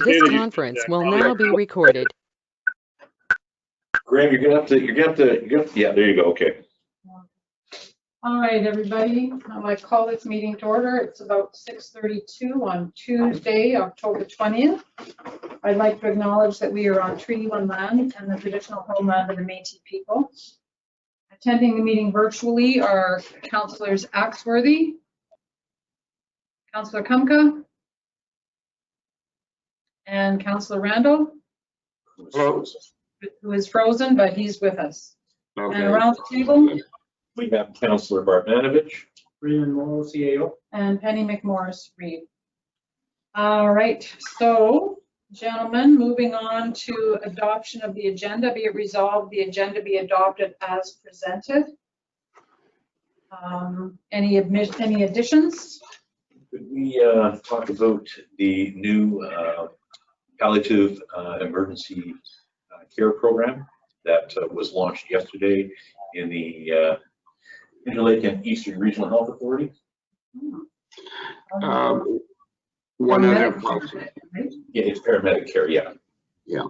This conference will now be recorded. Graham, you're gonna have to, yeah, there you go, okay. All right, everybody, I'd like to call this meeting to order. It's about 6:32 on Tuesday, October 20th. I'd like to acknowledge that we are on Treaty 1 land and the traditional homeland of the Métis people. Attending the meeting virtually are Councillors Axworthy, Councillor Kumka, and Councillor Randall, Hello. who is frozen, but he's with us. Okay. And around the table, We have Councillor Bartmanovich. Freeman Morrow, CAO. and Penny McMorris Reed. All right, so gentlemen, moving on to adoption of the agenda. Be it resolved, the agenda be adopted as presented. Any additions? Could we talk about the new palliative emergency care program that was launched yesterday in the Interlake and Eastern Regional Health Authority? One other Paramedic, policy. right? Yeah, it's paramedic care, yeah. Yeah.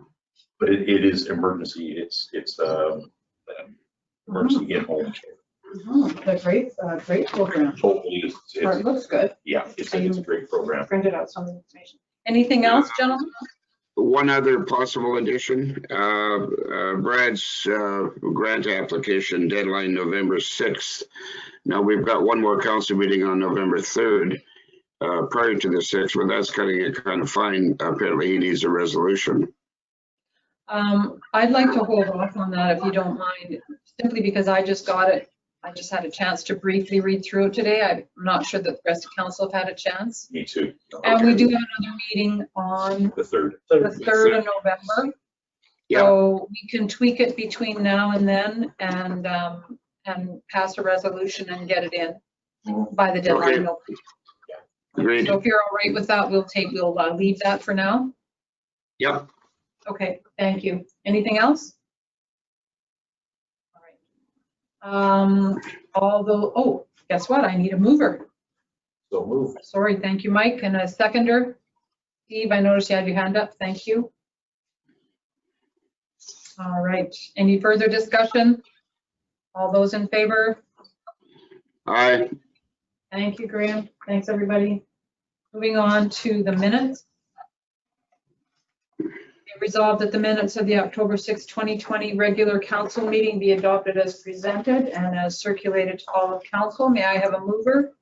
But it is emergency. It's emergency in-home care. The great program. Hopefully, It looks good. yeah, it's a great program. Printed out some information. Anything else, gentlemen? One other possible addition, Brad's grant application deadline November 6th. Now we've got one more council meeting on November 3rd prior to the 6th, but that's cutting it kind of fine. Apparently he needs a resolution. I'd like to hold off on that if you don't mind, simply because I just got it. I just had a chance to briefly read through it today. I'm not sure that the rest of council have had a chance. Me too. And we do have another meeting on The 3rd. the 3rd of November. Yeah. So we can tweak it between now and then and pass a resolution and get it in by the deadline. Okay. Agreed. So if you're all right with that, we'll leave that for now. Yep. Okay, thank you. Anything else? All right. Oh, guess what? I need a mover. So move. Sorry, thank you, Mike. And a seconder. Steve, I noticed you had your hand up. Thank you. All right. Any further discussion? All those in favor? Aye. Thank you, Graham. Thanks, everybody. Moving on to the minutes. Be resolved that the minutes of the October 6, 2020 regular council meeting be adopted as presented and as circulated to all of council. May I have a mover?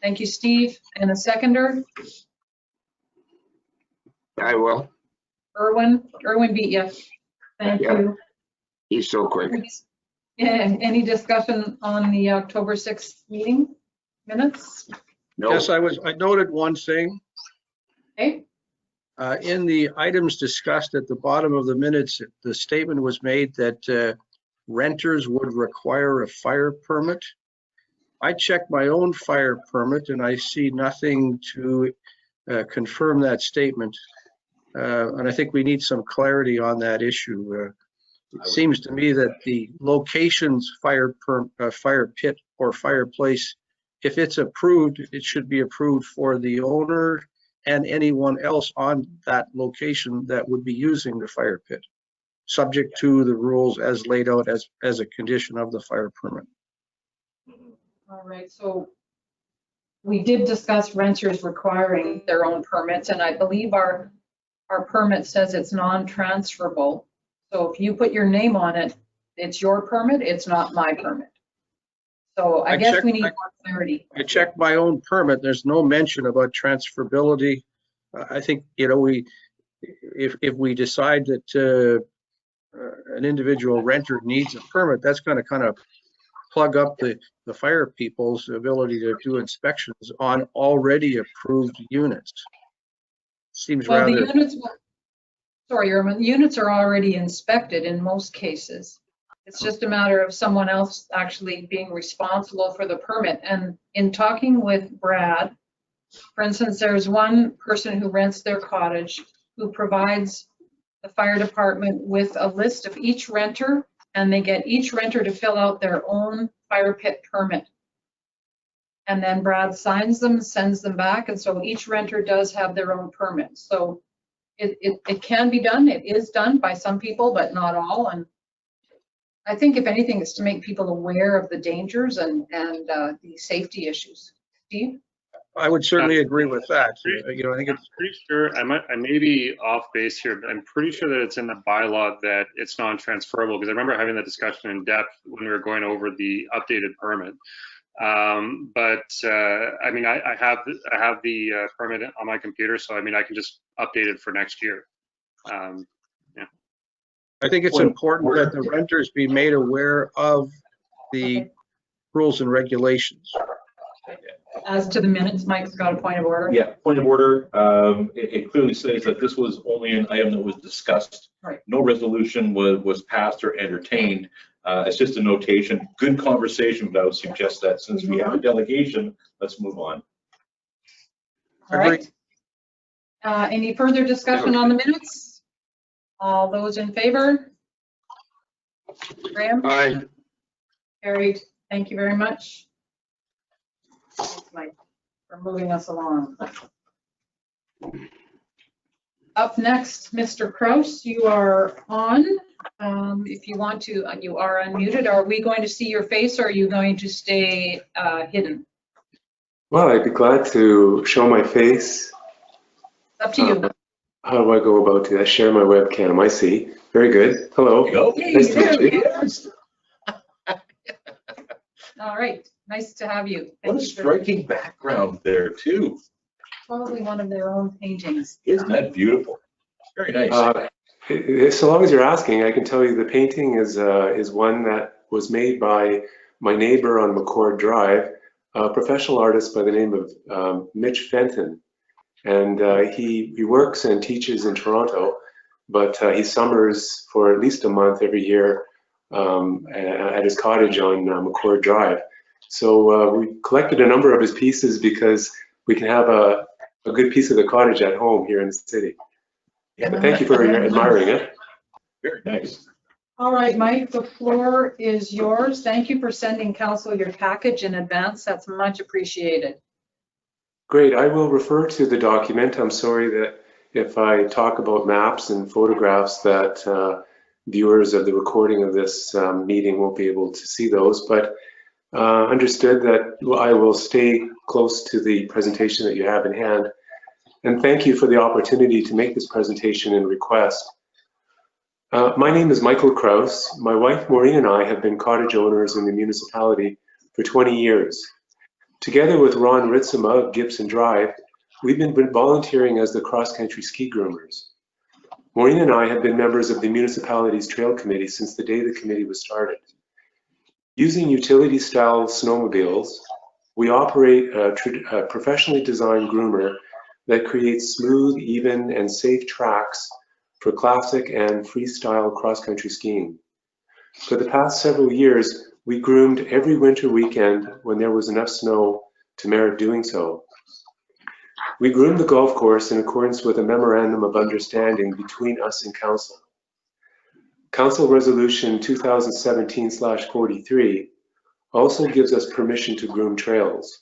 Thank you, Steve. And a seconder? I will. Erwin beat you. Thank Yeah. you. He's so quick. Yeah, any discussion on the October 6th meeting minutes? No. Yes, I noted one thing. Okay. In the items discussed at the bottom of the minutes, the statement was made that renters would require a fire permit. I checked my own fire permit and I see nothing to confirm that statement. And I think we need some clarity on that issue. It seems to me that the location's fire pit or fireplace, if it's approved, it should be approved for the owner and anyone else on that location that would be using the fire pit, subject to the rules as laid out as a condition of the fire permit. All right, so we did discuss renters requiring their own permits, and I believe our permit says it's non-transferable. So if you put your name on it, it's your permit, it's not my permit. So I guess we need more clarity. I checked my own permit. There's no mention about transferability. I think, if we decide that an individual renter needs a permit, that's going to kind of plug up the fire people's ability to do inspections on already approved units. Seems Well, rather. the units, sorry, Irma, the units are already inspected in most cases. It's just a matter of someone else actually being responsible for the permit. And in talking with Brad, for instance, there's one person who rents their cottage who provides the fire department with a list of each renter, and they get each renter to fill out their own fire pit permit. and then Brad signs them, sends them back, and so each renter does have their own permit. So it can be done, it is done by some people, but not all. And I think if anything, it's to make people aware of the dangers and the safety issues. Steve? I would certainly agree with that. You know, I think it's Pretty sure, I may be off base here, but I'm pretty sure that it's in the bylaw that it's non-transferable, because I remember having that discussion in depth when we were going over the updated permit. I mean, I have the permit on my computer, so I mean, I can just update it for next year. Yeah. I think it's important that the renters be made aware of the rules and regulations. As to the minutes, Mike's got a point of order. Yeah, point of order. It clearly says that this was only an item that was discussed. Right. No resolution was passed or entertained. It's just a notation. Good conversation, but I would suggest that since we have a delegation, let's move on. All right. Any further discussion on the minutes? All those in favor? Graham? Aye. Carried. Thank you very much. Thanks, Mike, for moving us along. Up next, Mr. Kraus, you are on. If you want to, you are unmuted. Are we going to see your face, or are you going to stay hidden? Well, I'd be glad to show my face. Up to you. How do I go about that? Share my webcam. I see. Very good. Hello. Nice to meet you. All right. Nice to have you. What a striking background there, too. Probably one of their own paintings. Isn't that beautiful? Very nice. So long as you're asking, I can tell you the painting is one that was made by my neighbor on McCord Drive, a professional artist by the name of Mitch Fenton. And he works and teaches in Toronto, but he summers for at least a month every year at his cottage on McCord Drive. So we collected a number of his pieces because we can have a good piece of the cottage at home here in the city. Yeah, but thank you for admiring it. Very nice. All right, Mike, the floor is yours. Thank you for sending council your package in advance. That's much appreciated. Great. I will refer to the document. I'm sorry that if I talk about maps and photographs that viewers of the recording of this meeting won't be able to see those, but understood that I will stay close to the presentation that you have in hand. And thank you for the opportunity to make this presentation and request. My name is Michael Kraus. My wife Maureen and I have been cottage owners in the municipality for 20 years. Together with Ron Ritzema of Gibson Drive, we've been volunteering as the cross-country ski groomers. Maureen and I have been members of the municipality's trail committee since the day the committee was started. Using utility-style snowmobiles, we operate a professionally designed groomer that creates smooth, even, and safe tracks for classic and freestyle cross-country skiing. For the past several years, we groomed every winter weekend when there was enough snow to merit doing so. We groomed the golf course in accordance with a memorandum of understanding between us and council. Council Resolution 2017/43 also gives us permission to groom trails.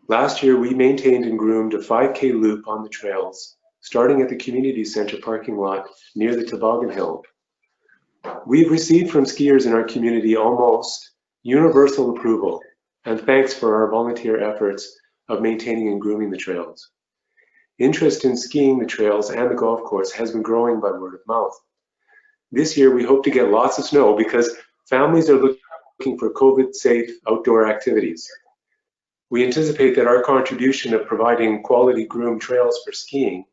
Last year, we maintained and groomed a 5K loop on the trails, starting at the community center parking lot near the Toboggan Hill. We've received from skiers in our community almost universal approval and thanks for our volunteer efforts of maintaining and grooming the trails. Interest in skiing the trails and the golf course has been growing by word of mouth. This year, we hope to get lots of snow because families are looking for COVID-safe outdoor activities. We anticipate that our contribution of providing quality groomed trails for skiing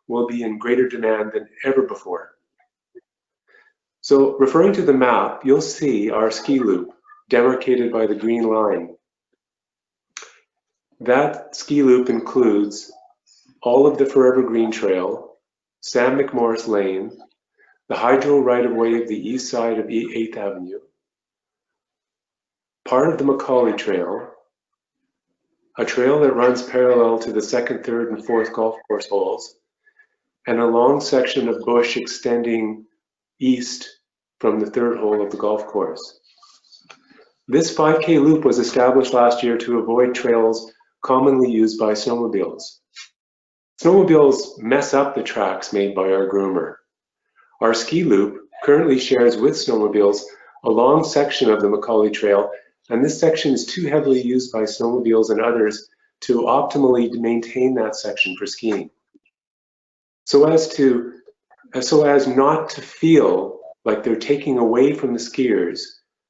will be in greater demand than ever before. So referring to the map, you'll see our ski loop demarcated by the green line. That ski loop includes all of the Forever Green Trail, Sam McMorris Lane, the hydro right-of-way of the east side of 8th Avenue, part of the Macaulay Trail, a trail that runs parallel to the 2nd, 3rd, and 4th golf course holes, and a long section of bush extending east from the 3rd hole of the golf course. This 5K loop was established last year to avoid trails commonly used by snowmobiles. Snowmobiles mess up the tracks made by our groomer. Our ski loop currently shares with snowmobiles a long section of the Macaulay Trail, and this section is too heavily used by snowmobiles and others to optimally maintain that section for skiing. So as not to feel like they're taking away from the skiers,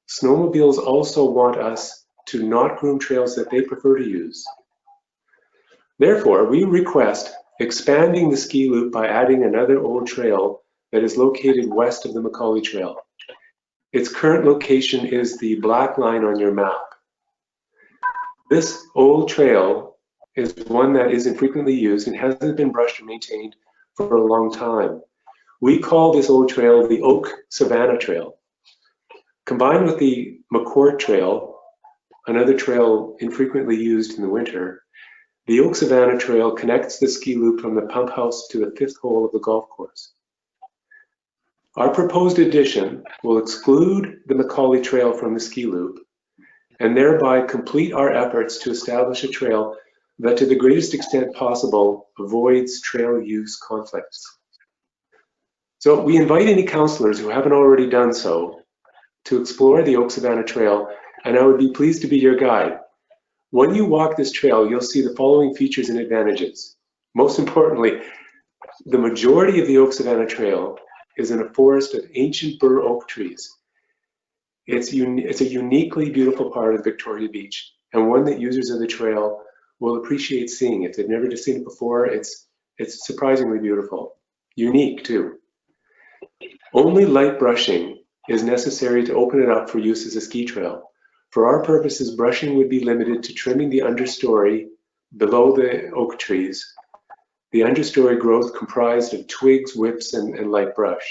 snowmobiles also want us to not groom trails that they prefer to use. Therefore, we request expanding the ski loop by adding another old trail that is located west of the Macaulay Trail. Its current location is the black line on your map. This old trail is one that isn't frequently used and hasn't been brushed or maintained for a long time. We call this old trail the Oak Savannah Trail. Combined with the McCourt Trail, another trail infrequently used in the winter, the Oak Savannah Trail connects the ski loop from the pump house to the 5th hole of the golf course. Our proposed addition will exclude the Macaulay Trail from the ski loop and thereby complete our efforts to establish a trail that to the greatest extent possible avoids trail use conflicts. So we invite any councillors who haven't already done so to explore the Oak Savannah Trail, and I would be pleased to be your guide. When you walk this trail, you'll see the following features and advantages. Most importantly, the majority of the Oak Savannah Trail is in a forest of ancient bur oak trees. It's a uniquely beautiful part of Victoria Beach, and one that users of the trail will appreciate seeing. If they've never seen it before, it's surprisingly beautiful. Unique too. Only light brushing is necessary to open it up for use as a ski trail. For our purposes, brushing would be limited to trimming the understory below the oak trees, the understory growth comprised of twigs, whips, and light brush.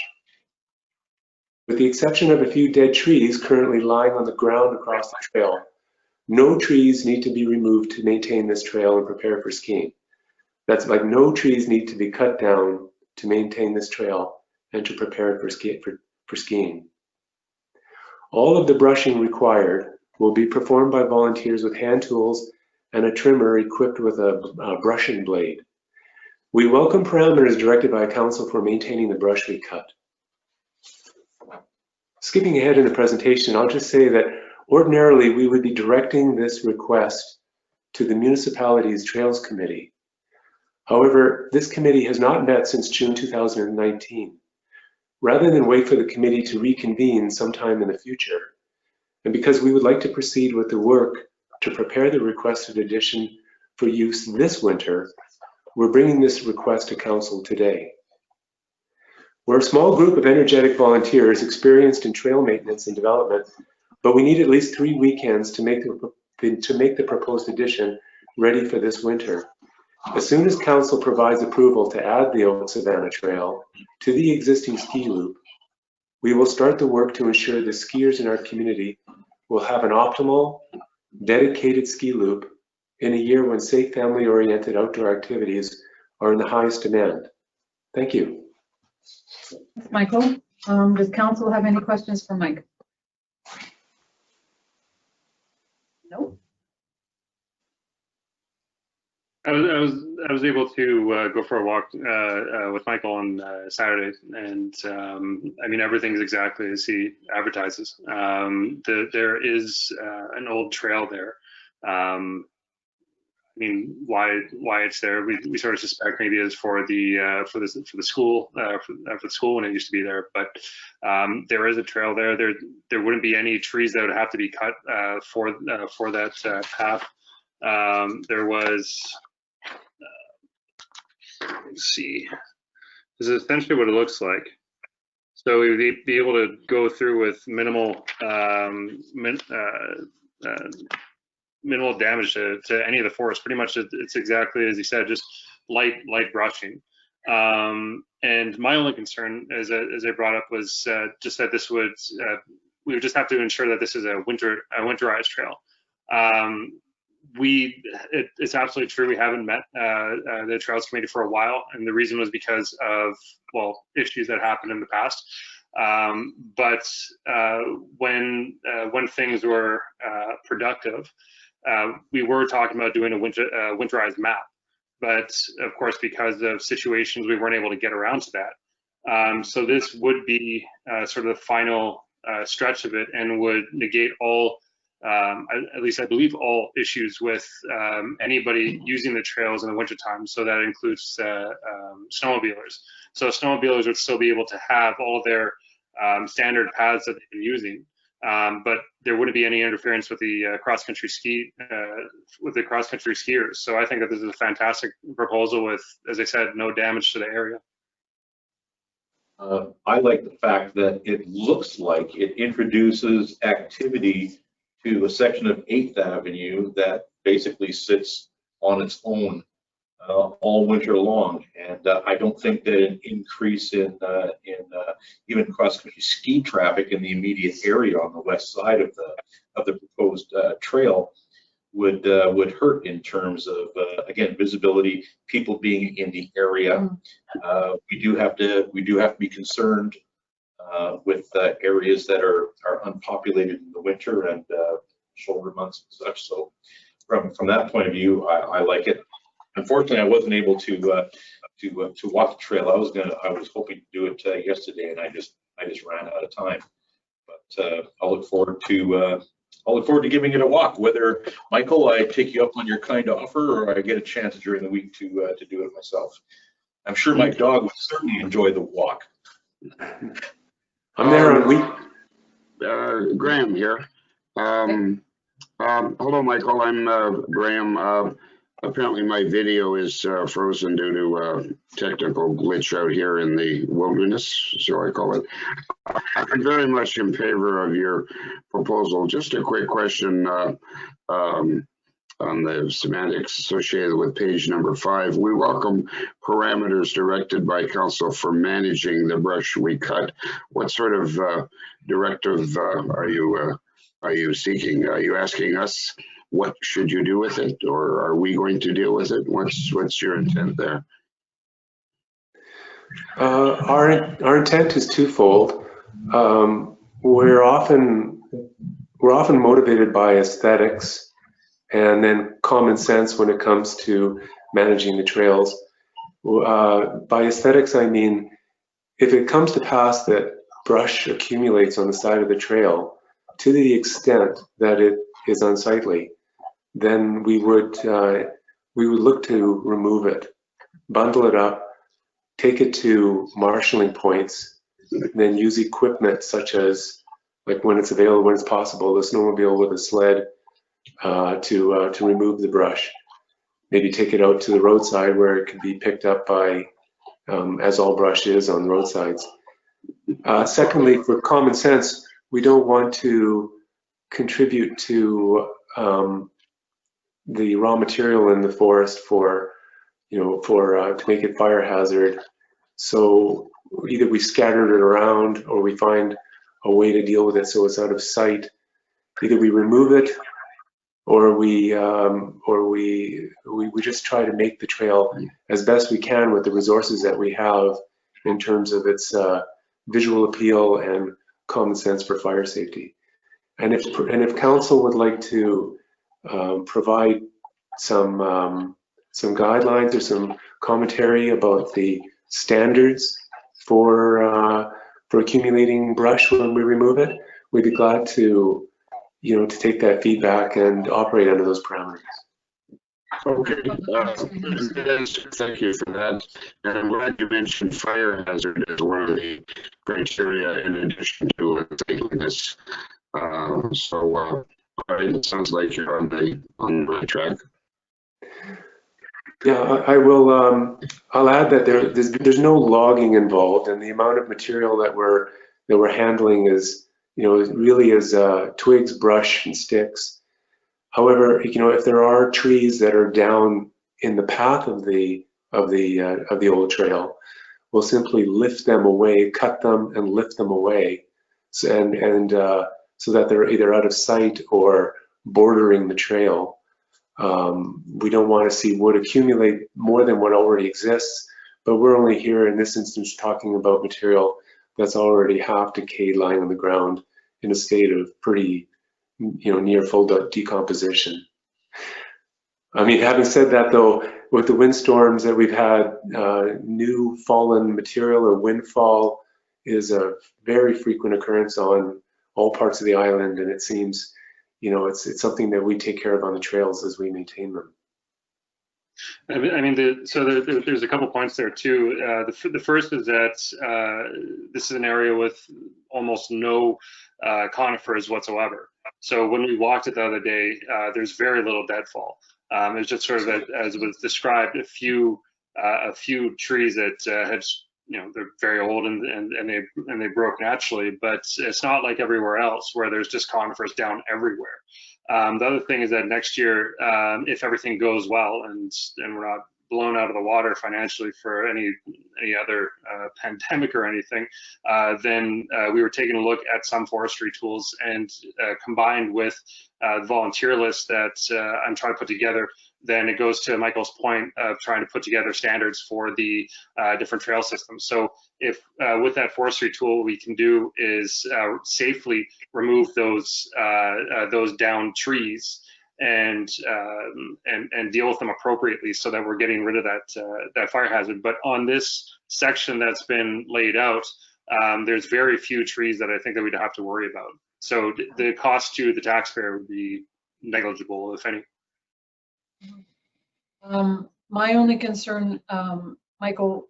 With the exception of a few dead trees currently lying on the ground across the trail, no trees need to be removed to maintain this trail and prepare for skiing. That's like no trees need to be cut down to maintain this trail and to prepare for skiing. All of the brushing required will be performed by volunteers with hand tools and a trimmer equipped with a brushing blade. We welcome parameters directed by council for maintaining the brush we cut. Skipping ahead in the presentation, I'll just say that ordinarily we would be directing this request to the municipality's Trails Committee. However, this committee has not met since June 2019. Rather than wait for the committee to reconvene sometime in the future, and because we would like to proceed with the work to prepare the requested addition for use this winter, we're bringing this request to council today. We're a small group of energetic volunteers experienced in trail maintenance and development, but we need at least 3 weekends to make the proposed addition ready for this winter. As soon as council provides approval to add the Oak Savannah Trail to the existing ski loop, we will start the work to ensure the skiers in our community will have an optimal, dedicated ski loop in a year when safe, family-oriented outdoor activities are in the highest demand. Thank you. Thanks, Michael. Does council have any questions for Mike? No. I was able to go for a walk with Michael on Saturday, and I mean everything's exactly as he advertises. There is an old trail there. I mean, why it's there? We sort of suspect maybe it's for the school for the school when it used to be there. But there is a trail there. There wouldn't be any trees that would have to be cut for that path. There was. Let's see. This is essentially what it looks like. So we would be able to go through with minimal minimal damage to any of the forest. Pretty much it's exactly as you said, just light brushing. And my only concern, as I brought up, was just that this would we would just have to ensure that this is a winterized trail. It's absolutely true. We haven't met the Trails Committee for a while, and the reason was because of, well, issues that happened in the past. But when things were productive, we were talking about doing a winterized map. But of course, because of situations, we weren't able to get around to that. So this would be sort of the final stretch of it, and would negate all, at least I believe, all issues with anybody using the trails in the wintertime. So that includes snowmobilers. So snowmobilers would still be able to have all of their standard paths that they've been using, but there wouldn't be any interference with the cross-country skiers. So I think that this is a fantastic proposal with, as I said, no damage to the area. I like the fact that it looks like it introduces activity to a section of 8th Avenue that basically sits on its own all winter long, and I don't think that an increase in even cross-country ski traffic in the immediate area on the west side of the proposed trail would hurt in terms of again, visibility, people being in the area. We do have to be concerned with areas that are unpopulated in the winter and shoulder months and such. So from that point of view, I like it. Unfortunately, I wasn't able to walk the trail. I was hoping to do it yesterday, and I just ran out of time. But I'll look forward to giving it a walk. Whether, Michael, I take you up on your kind offer, or I get a chance during the week to do it myself. I'm sure my dog would certainly enjoy the walk. I'm there on week. Graham here. Hello, Michael. I'm Graham. Apparently my video is frozen due to a technical glitch out here in the wilderness, so I call it. I'm very much in favor of your proposal. Just a quick question on the semantics associated with page number 5. We welcome parameters directed by council for managing the brush we cut. What sort of directive are you seeking? Are you asking us what should you do with it, or are we going to deal with it? What's your intent there? Our intent is twofold. We're often motivated by aesthetics and then common sense when it comes to managing the trails. By aesthetics, I mean, if it comes to pass that brush accumulates on the side of the trail to the extent that it is unsightly, then we would look to remove it, bundle it up, take it to marshalling points, then use equipment such as, like when it's available, when it's possible, the snowmobile with a sled to remove the brush. Maybe take it out to the roadside where it can be picked up by, as all brush is on roadsides. Secondly, for common sense, we don't want to contribute to the raw material in the forest to make it fire hazard. So either we scatter it around, or we find a way to deal with it so it's out of sight. Either we remove it, or we just try to make the trail as best we can with the resources that we have in terms of its visual appeal and common sense for fire safety. And if council would like to provide some guidelines or some commentary about the standards for accumulating brush when we remove it, we'd be glad to take that feedback and operate under those parameters. Okay, thank you for that. And I'm glad you mentioned fire hazard as one of the criteria in addition to this. So it sounds like you're on the right track. Yeah, I will. I'll add that there's no logging involved, and the amount of material that we're handling is really is twigs, brush, and sticks. However, if there are trees that are down in the path of the old trail, we'll simply lift them away, cut them, and lift them away, so that they're either out of sight or bordering the trail. We don't want to see wood accumulate more than what already exists, but we're only here in this instance talking about material that's already half decayed, lying on the ground in a state of pretty, near full decomposition. I mean, having said that though, with the windstorms that we've had, new fallen material or windfall is a very frequent occurrence on all parts of the island, and it seems, it's something that we take care of on the trails as we maintain them. I mean, there's a couple points there too. The first is that this is an area with almost no conifers whatsoever. So when we walked it the other day, there's very little deadfall. It's just sort of, as was described, a few trees that had, they're very old and they broke naturally, but it's not like everywhere else where there's just conifers down everywhere. The other thing is that next year, if everything goes well and we're not blown out of the water financially for any other pandemic or anything, then we were taking a look at some forestry tools, and combined with the volunteer list that I'm trying to put together, then it goes to Michael's point of trying to put together standards for the different trail systems. So if with that forestry tool, we can do is safely remove those downed trees and deal with them appropriately, so that we're getting rid of that fire hazard. But on this section that's been laid out, there's very few trees that I think that we'd have to worry about. So the cost to the taxpayer would be negligible, if any. My only concern, Michael,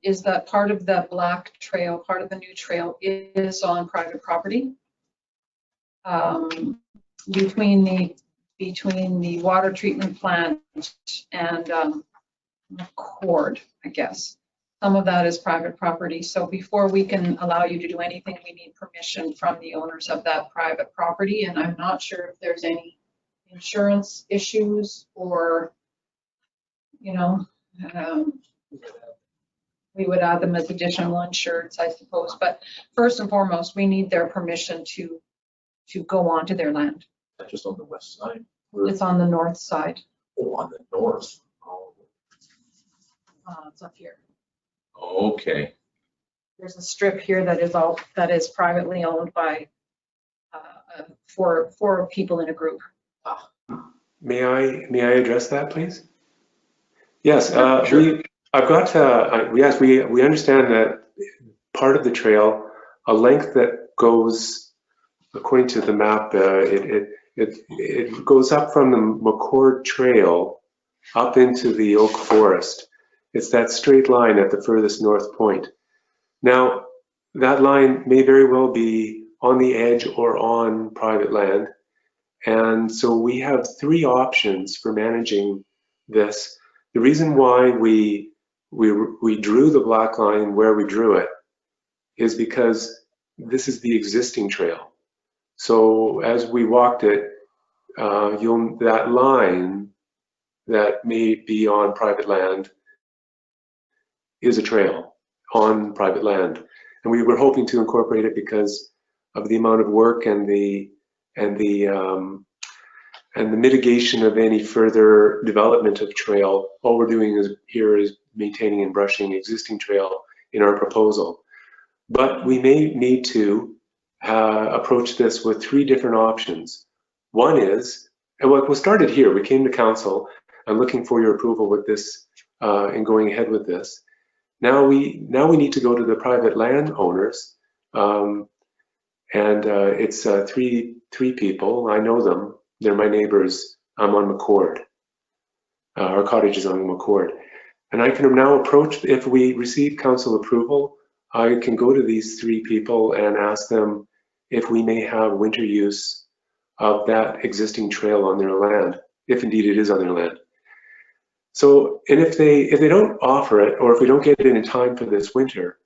is that part of that black trail, part of the new trail, is on private property. Between the water treatment plant and cord, I guess. Some of that is private property. So before we can allow you to do anything, we need permission from the owners of that private property. And I'm not sure if there's any insurance issues or, we would add them as additional insurance, I suppose. But first and foremost, we need their permission to go onto their land. Just on the west side? It's on the north side. Oh, on the north. Oh. It's up here. Okay. There's a strip here that is privately owned by four people in a group. May I address that, please? Yes, Sure. yes, we understand that part of the trail, a length that goes, according to the map, it goes up from the McCord Trail up into the oak forest. It's that straight line at the furthest north point. Now, that line may very well be on the edge or on private land. And so we have three options for managing this. The reason why we drew the black line where we drew it is because this is the existing trail. So as we walked it, that line that may be on private land is a trail on private land. And we were hoping to incorporate it because of the amount of work and the mitigation of any further development of trail. All we're doing here is maintaining and brushing existing trail in our proposal. But we may need to approach this with three different options. One is, and what was started here, we came to council and looking for your approval with this and going ahead with this. Now we need to go to the private landowners, and it's three people. I know them. They're my neighbors. I'm on McCord. Our cottage is on McCord. And I can now approach, if we receive council approval, I can go to these three people and ask them if we may have winter use of that existing trail on their land, if indeed it is on their land. So, and if they don't offer it, or if we don't get it in time for this winter,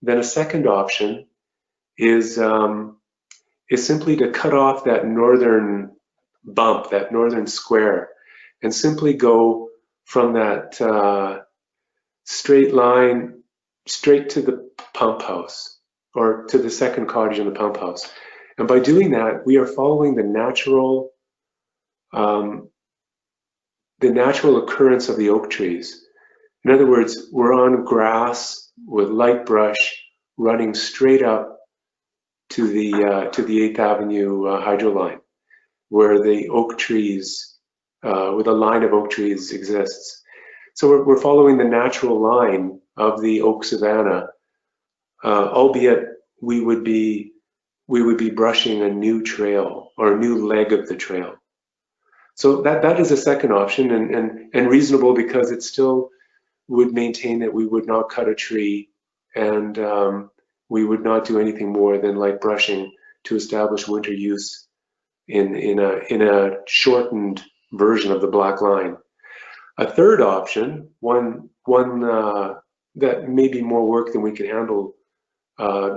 then a second option is simply to cut off that northern bump, that northern square, and simply go from that straight line straight to the pump house, or to the second cottage in the pump house. And by doing that, we are following the natural occurrence of the oak trees. In other words, we're on grass with light brush running straight up to the 8th Avenue hydro line, where the oak trees, where the line of oak trees exists. So we're following the natural line of the oak savanna, albeit we would be brushing a new trail or a new leg of the trail. So that is a second option, and reasonable, because it still would maintain that we would not cut a tree, and we would not do anything more than light brushing to establish winter use in a shortened version of the black line. A third option, one that may be more work than we can handle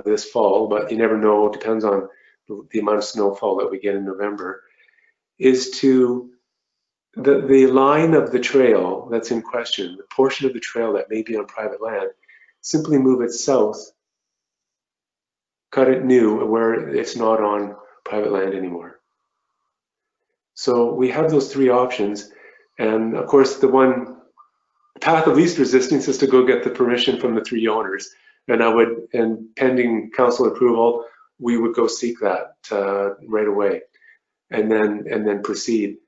this fall, but you never know, it depends on the amount of snowfall that we get in November, is to the line of the trail that's in question, the portion of the trail that may be on private land, simply move it south, cut it new where it's not on private land anymore. So we have those three options, and of course the path of least resistance is to go get the permission from the three owners, and pending council approval, we would go seek that right away, and then proceed.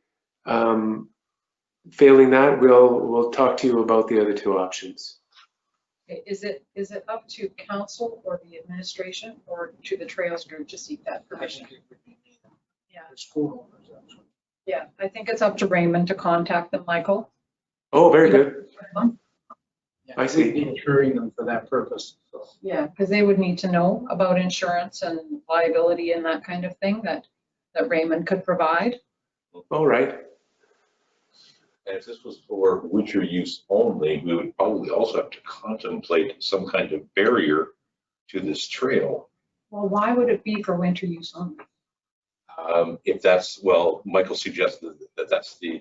Failing that, we'll talk to you about the other two options. Is it up to council or the administration or to the trails group to seek that permission? Yeah. Yeah, I think it's up to Raymond to contact them, Michael. Oh, very good. I see. We'd be insuring them for that purpose. So. Yeah, because they would need to know about insurance and liability and that kind of thing that Raymond could provide. All right. And if this was for winter use only, we would probably also have to contemplate some kind of barrier to this trail. Well, why would it be for winter use only? If that's, well, Michael suggested that that's the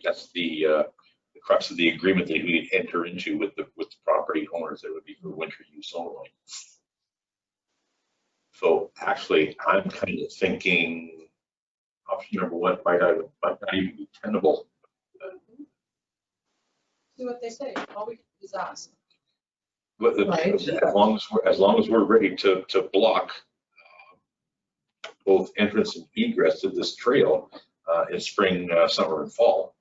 crux of the agreement that we enter into with the property owners. That would be for winter use only. So actually, I'm kind of thinking option number one might not even be tenable. See what they say. All we can do is ask. But Right. as long as we're ready to block both entrance and egress to this trail in spring, summer, and fall,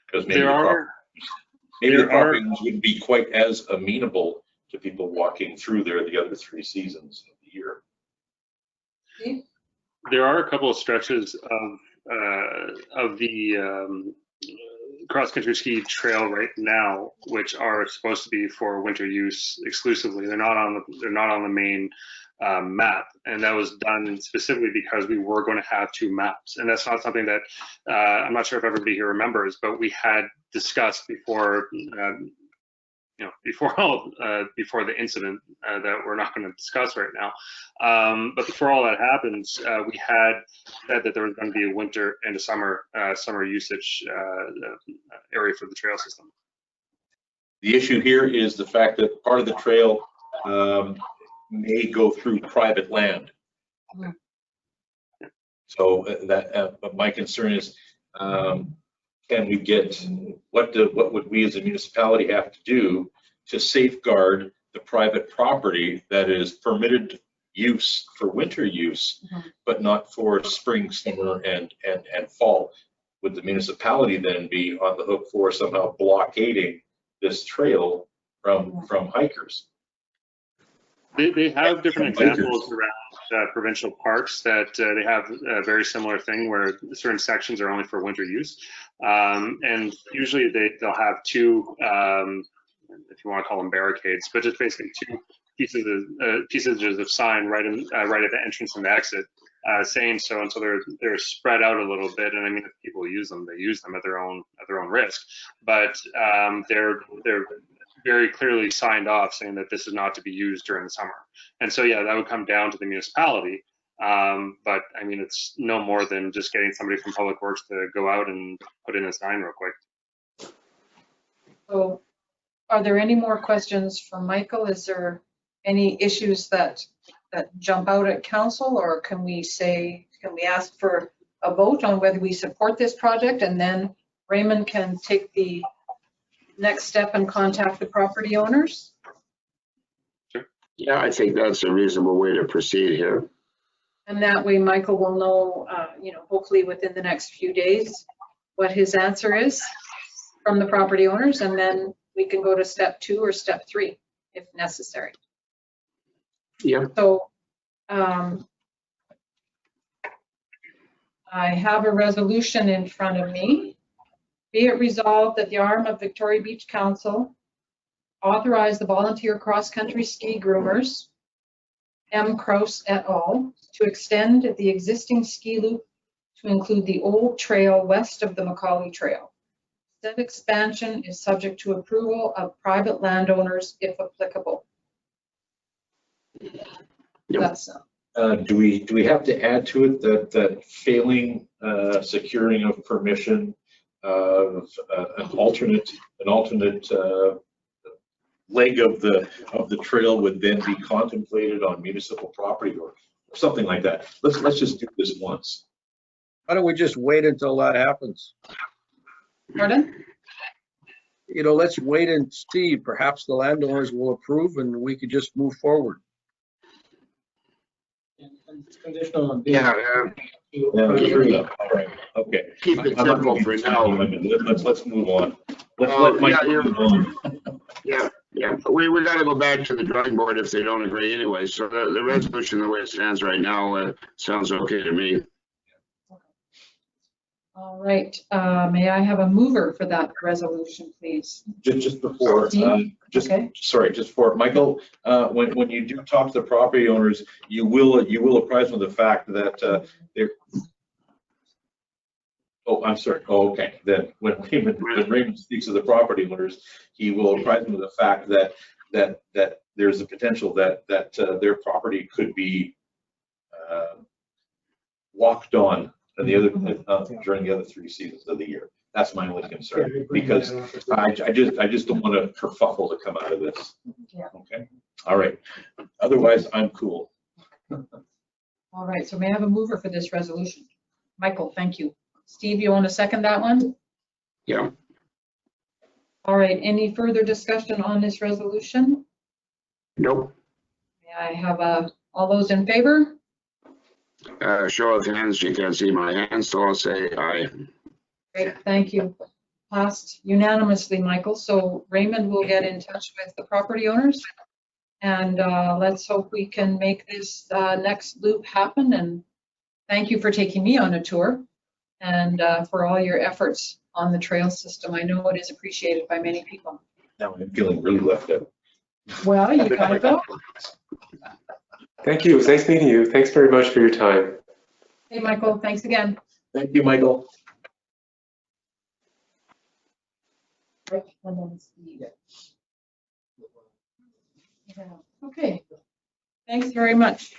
because maybe the property owners wouldn't be quite as amenable to people walking through there the other 3 seasons of the year. See? There are a couple of stretches of the cross-country ski trail right now, which are supposed to be for winter use exclusively. They're not on the main map, and that was done specifically because we were going to have 2 maps, and that's not something that I'm not sure if everybody here remembers, but we had discussed before. Before the incident that we're not going to discuss right now. But before all that happens, we had said that there was going to be a winter and a summer usage area for the trail system. The issue here is the fact that part of the trail may go through private land. Mm. So but my concern is, can we get, what would we as a municipality have to do to safeguard the private property that is permitted use for winter use, but not for spring, summer, and fall? Would the municipality then be on the hook for somehow blockading this trail from hikers? They have different examples around provincial parks that they have a very similar thing where certain sections are only for winter use. And usually they'll have 2, if you want to call them barricades, but just basically 2 pieces of sign right at the entrance and the exit, saying so. And so they're spread out a little bit. And I mean, if people use them, they use them at their own risk. But they're very clearly signed off saying that this is not to be used during the summer. And so, yeah, that would come down to the municipality. But I mean, it's no more than just getting somebody from Public Works to go out and put in a sign real quick. So are there any more questions for Michael? Is there any issues that jump out at council, or can we ask for a vote on whether we support this project, and then Raymond can take the next step and contact the property owners? Sure. Yeah, I think that's a reasonable way to proceed here. And that way Michael will know, hopefully within the next few days, what his answer is from the property owners, and then we can go to step 2 or step 3 if necessary. Yeah. So I have a resolution in front of me. Be it resolved that the arm of Victoria Beach Council authorize the volunteer cross-country ski groomers, M. Kraus et al., to extend the existing ski loop to include the old trail west of the Macaulay Trail. Said expansion is subject to approval of private landowners if applicable. Yep. That's Do we have to add to it that failing securing of permission of an alternate leg of the trail would then be contemplated on municipal property or something like that? Let's just do this once. Why don't we just wait until that happens? Pardon? Let's wait and see. Perhaps the landowners will approve and we could just move forward. It's conditional on. Yeah, All right. Okay. keep it simple for now. Let's move on. Let's Oh, let Mike yeah, move on. Yeah, we gotta go back to the drawing board if they don't agree anyway. So the resolution, the way it stands right now, sounds okay to me. All right. May I have a mover for that resolution, please? Just before, Steve? Okay. just before, Michael, when you do talk to the property owners, you will apprise them of the fact that they're. Oh, I'm sorry. Oh, okay. Then when Raymond speaks to the property owners, he will apprise them of the fact that there's a potential that their property could be walked on and the other during the other 3 seasons of the year. That's my only concern, because I just don't want a kerfuffle to come out of this. Yeah. Okay. All right. Otherwise, I'm cool. All right. So may I have a mover for this resolution? Michael, thank you. Steve, you want to second that one? Yeah. All right. Any further discussion on this resolution? Nope. May I have all those in favor? Show of hands. You can't see my hands, so I'll say aye. Great, thank you. Passed unanimously, Michael. So Raymond will get in touch with the property owners, and let's hope we can make this next loop happen. And thank you for taking me on a tour and for all your efforts on the trail system. I know it is appreciated by many people. Now I'm feeling really left out. Well, you gotta go. Thank you. It was nice meeting you. Thanks very much for your time. Hey, Michael, thanks again. Thank you, Michael. Okay, thanks very much.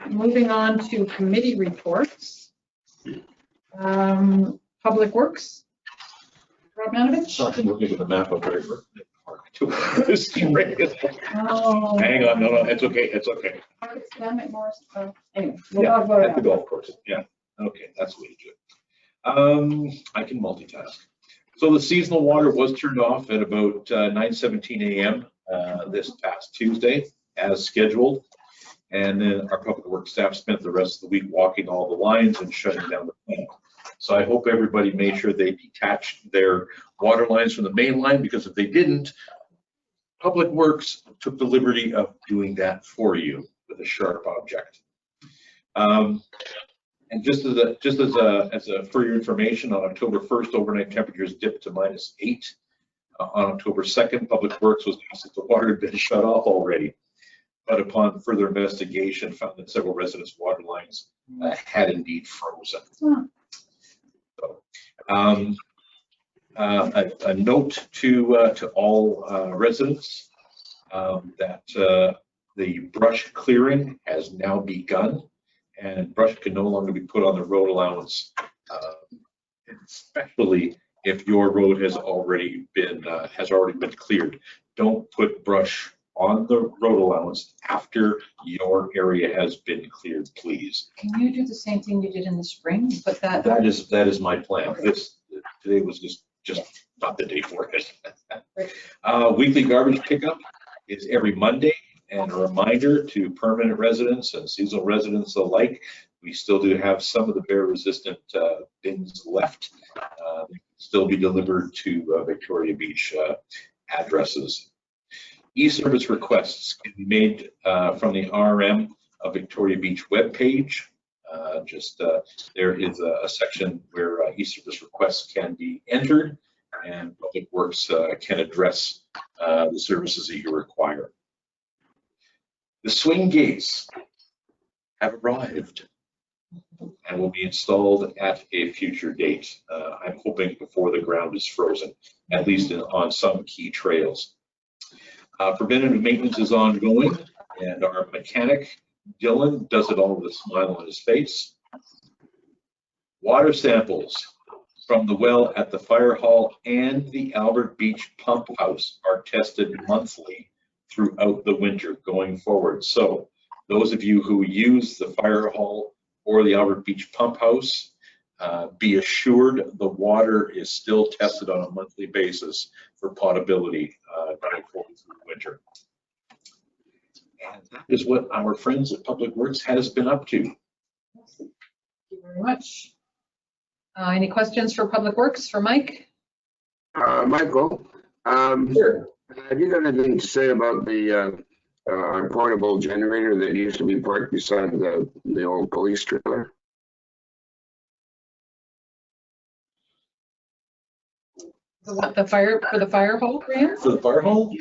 Moving on to committee reports. Public Works. Rob Manovich? I'm looking at the map of where park too. Oh. Hang on, no, it's okay, it's okay. Anyway, we'll Yeah, talk about at the it. golf course, yeah. Okay, that's the way to do it. I can multitask. So the seasonal water was turned off at about 9:17 a.m. This past Tuesday, as scheduled. And then our public works staff spent the rest of the week walking all the lines and shutting down the plant. So I hope everybody made sure they detached their water lines from the main line, because if they didn't, Public Works took the liberty of doing that for you with a sharp object. And just as for your information, on October 1st, overnight temperatures dipped to -8. On October 2nd, Public Works was asked if the water had been shut off already, but upon further investigation, found that several residents' water lines had indeed frozen. So, a note to all residents that the brush clearing has now begun, and brush can no longer be put on the road allowance, especially if your road has already been cleared. Don't put brush on the road allowance after your area has been cleared, please. Can you do the same thing you did in the spring? Put that. That is my plan. Today was just not the day for it. Weekly garbage pickup is every Monday And a reminder to permanent residents and seasonal residents alike, we still do have some of the bear-resistant bins left. They can still be delivered to Victoria Beach addresses. E-service requests can be made from the RM of Victoria Beach webpage. There is a section where e-service requests can be entered, and Public Works can address the services that you require. The swing gates have arrived and will be installed at a future date. I'm hoping before the ground is frozen, at least on some key trails. Preventative maintenance is ongoing, and our mechanic, Dylan, does it all with a smile on his face. Water samples from the well at the fire hall and the Albert Beach pump house are tested monthly throughout the winter going forward. So those of you who use the fire hall or the Albert Beach pump house, be assured the water is still tested on a monthly basis for potability going forward through the winter. And that is what our friends at Public Works has been up to. Thank you very much. Any questions for Public Works for Mike? Michael, Sure. have you got anything to say about the portable generator that used to be parked beside the old police trailer? For the fire hall, Graham? For the fire hall?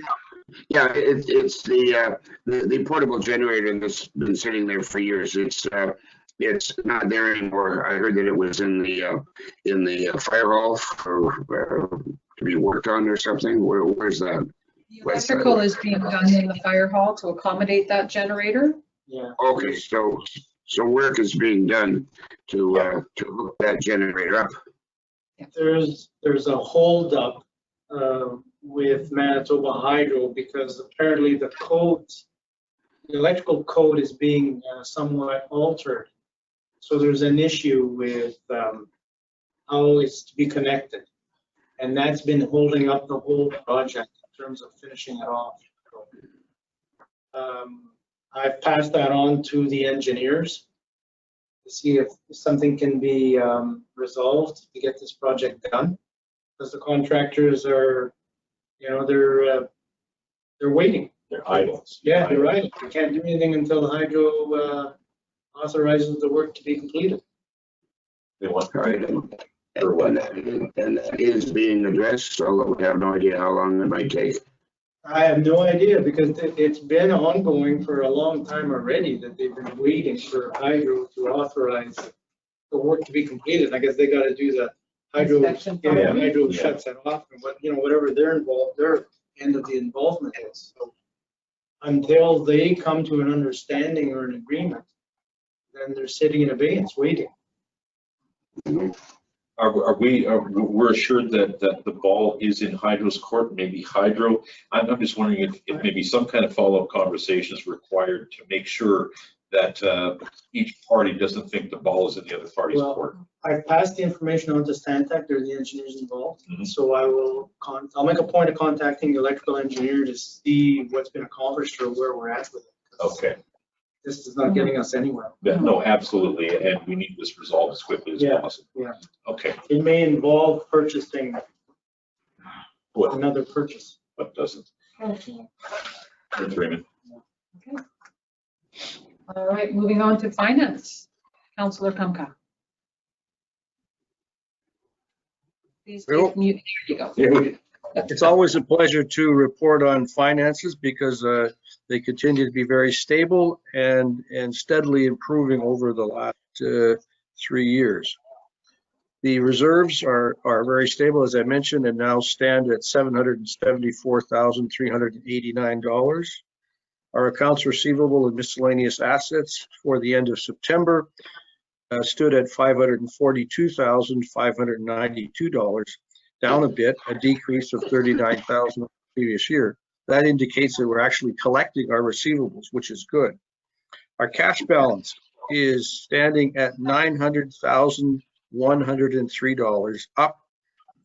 Yeah, it's the portable generator that's been sitting there for years. It's not there anymore. I heard that it was in the fire hall to be worked on or something. Where's that? The electrical is being done in the fire hall to accommodate that generator. Yeah. Okay, so work is being done to hook that generator up. There's a holdup with Manitoba Hydro because apparently the electrical code is being somewhat altered. So there's an issue with how it's to be connected. And that's been holding up the whole project in terms of finishing it off. I've passed that on to the engineers to see if something can be resolved to get this project done. Because the contractors are, they're waiting. They're idle. Yeah, they're right. They can't do anything until Hydro authorizes the work to be completed. They want Right. or what? And that is being addressed, although we have no idea how long it might take. I have no idea because it's been ongoing for a long time already that they've been waiting for Hydro to authorize the work to be completed. I guess they got to do the Hydro. Inspection. Yeah, Hydro Yeah. shuts it off and whatever their end of the involvement is. So until they come to an understanding or an agreement, then they're sitting in abeyance waiting. We're assured that the ball is in Hydro's court, maybe Hydro. I'm just wondering if maybe some kind of follow-up conversation is required to make sure that each party doesn't think the ball is in the other party's court. I've passed the information on to Stantec, they're the engineers involved. Mhm. So I'll make a point of contacting the electrical engineer to see what's been accomplished or where we're at with it. Okay. This is not getting us anywhere. No, absolutely, and we need this resolved as quickly as Yeah, possible. yeah. Okay. It may involve purchasing What? another purchase. What doesn't? Thanks, Raymond. Okay. All right, moving on to finance. Councillor Kumka. Please take mute. There you go. It's always a pleasure to report on finances because they continue to be very stable and steadily improving over the last 3 years. The reserves are very stable, as I mentioned, and now stand at $774,389. Our accounts receivable and miscellaneous assets for the end of September stood at $542,592, down a bit, a decrease of $39,000 the previous year. That indicates that we're actually collecting our receivables, which is good. Our cash balance is standing at $900,103, up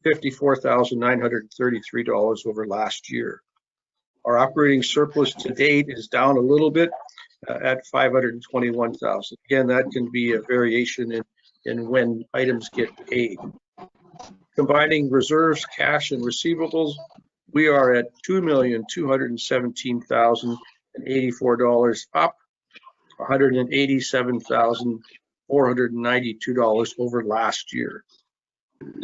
$54,933 over last year. Our operating surplus to date is down a little bit at 521,000. Again, that can be a variation in when items get paid. Combining reserves, cash, and receivables, we are at $2,217,084, up $187,492 over last year.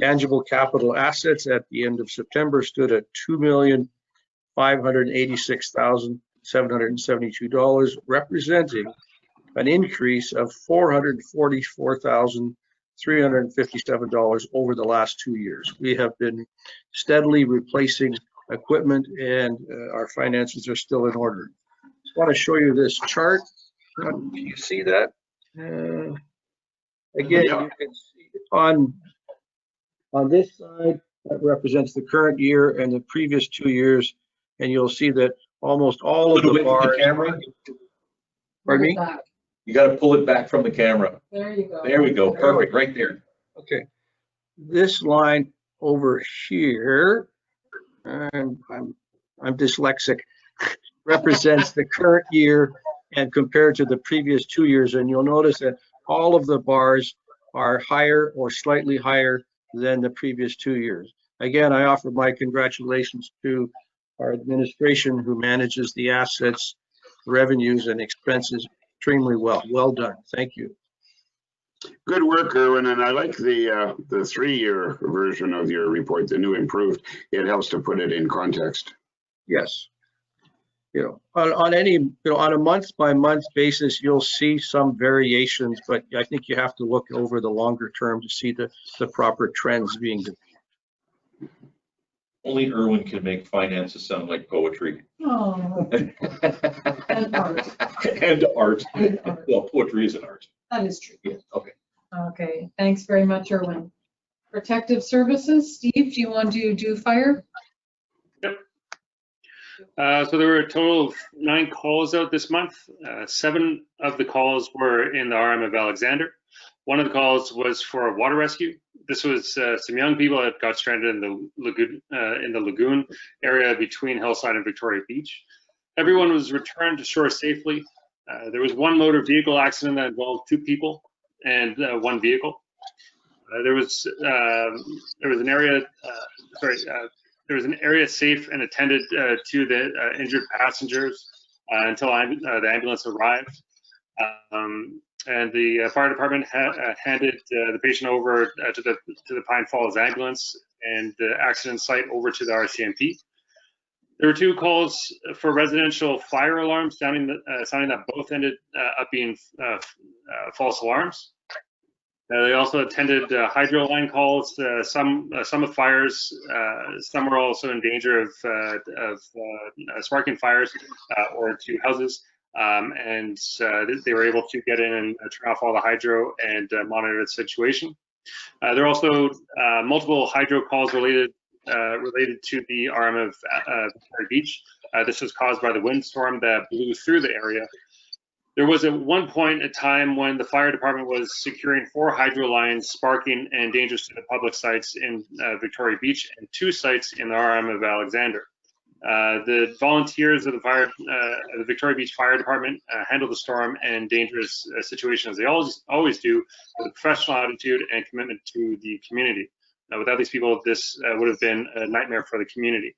Tangible capital assets at the end of September stood at $2,586,772, representing an increase of $444,357 over the last 2 years. We have been steadily replacing equipment, and our finances are still in order. I just want to show you this chart. Can you see that? Again, you can see on this side, that represents the current year and the previous 2 years, and you'll see that almost all of the bars. Pardon me? You got to pull it back from the camera. There you go. There we go. Perfect. Right there. Okay. This line over here, and I'm dyslexic, represents the current year and compared to the previous 2 years. And you'll notice that all of the bars are higher or slightly higher than the previous 2 years. Again, I offer my congratulations to our administration who manages the assets, revenues, and expenses extremely well. Well done. Thank you. Good work, Erwin, and I like the 3-year version of your report, the new improved. It helps to put it in context. Yes. On any, on a month-by-month basis, you'll see some variations, but I think you have to look over the longer term to see the proper trends being developed. Only Erwin can make finances sound like poetry. Oh. And art. And art. Well, poetry is an art. That is true. Yeah. Okay. Okay, thanks very much, Erwin. Protective Services, Steve, do you want to do fire? Yep. So there were a total of 9 calls out this month. 7 of the calls were in the RM of Alexander. One of the calls was for water rescue. This was some young people that got stranded in the lagoon area between Hillside and Victoria Beach. Everyone was returned to shore safely. There was one motor vehicle accident that involved 2 people and 1 vehicle. There was an area. There was an area safe and attended to the injured passengers until the ambulance arrived. And the fire department handed the patient over to the Pine Falls ambulance and the accident site over to the RCMP. There were 2 calls for residential fire alarms sounding that both ended up being false alarms. They also attended hydro line calls. Some of fires, some were also in danger of sparking fires or to houses. And they were able to get in and turn off all the hydro and monitor the situation. There are also multiple hydro calls related to the RM of Victoria Beach. This was caused by the windstorm that blew through the area. There was at one point a time when the fire department was securing 4 hydro lines sparking and dangerous to the public sites in Victoria Beach and 2 sites in the RM of Alexander. The volunteers of the Victoria Beach Fire Department handled the storm and dangerous situations. They always do with a professional attitude and commitment to the community. Without these people, this would have been a nightmare for the community.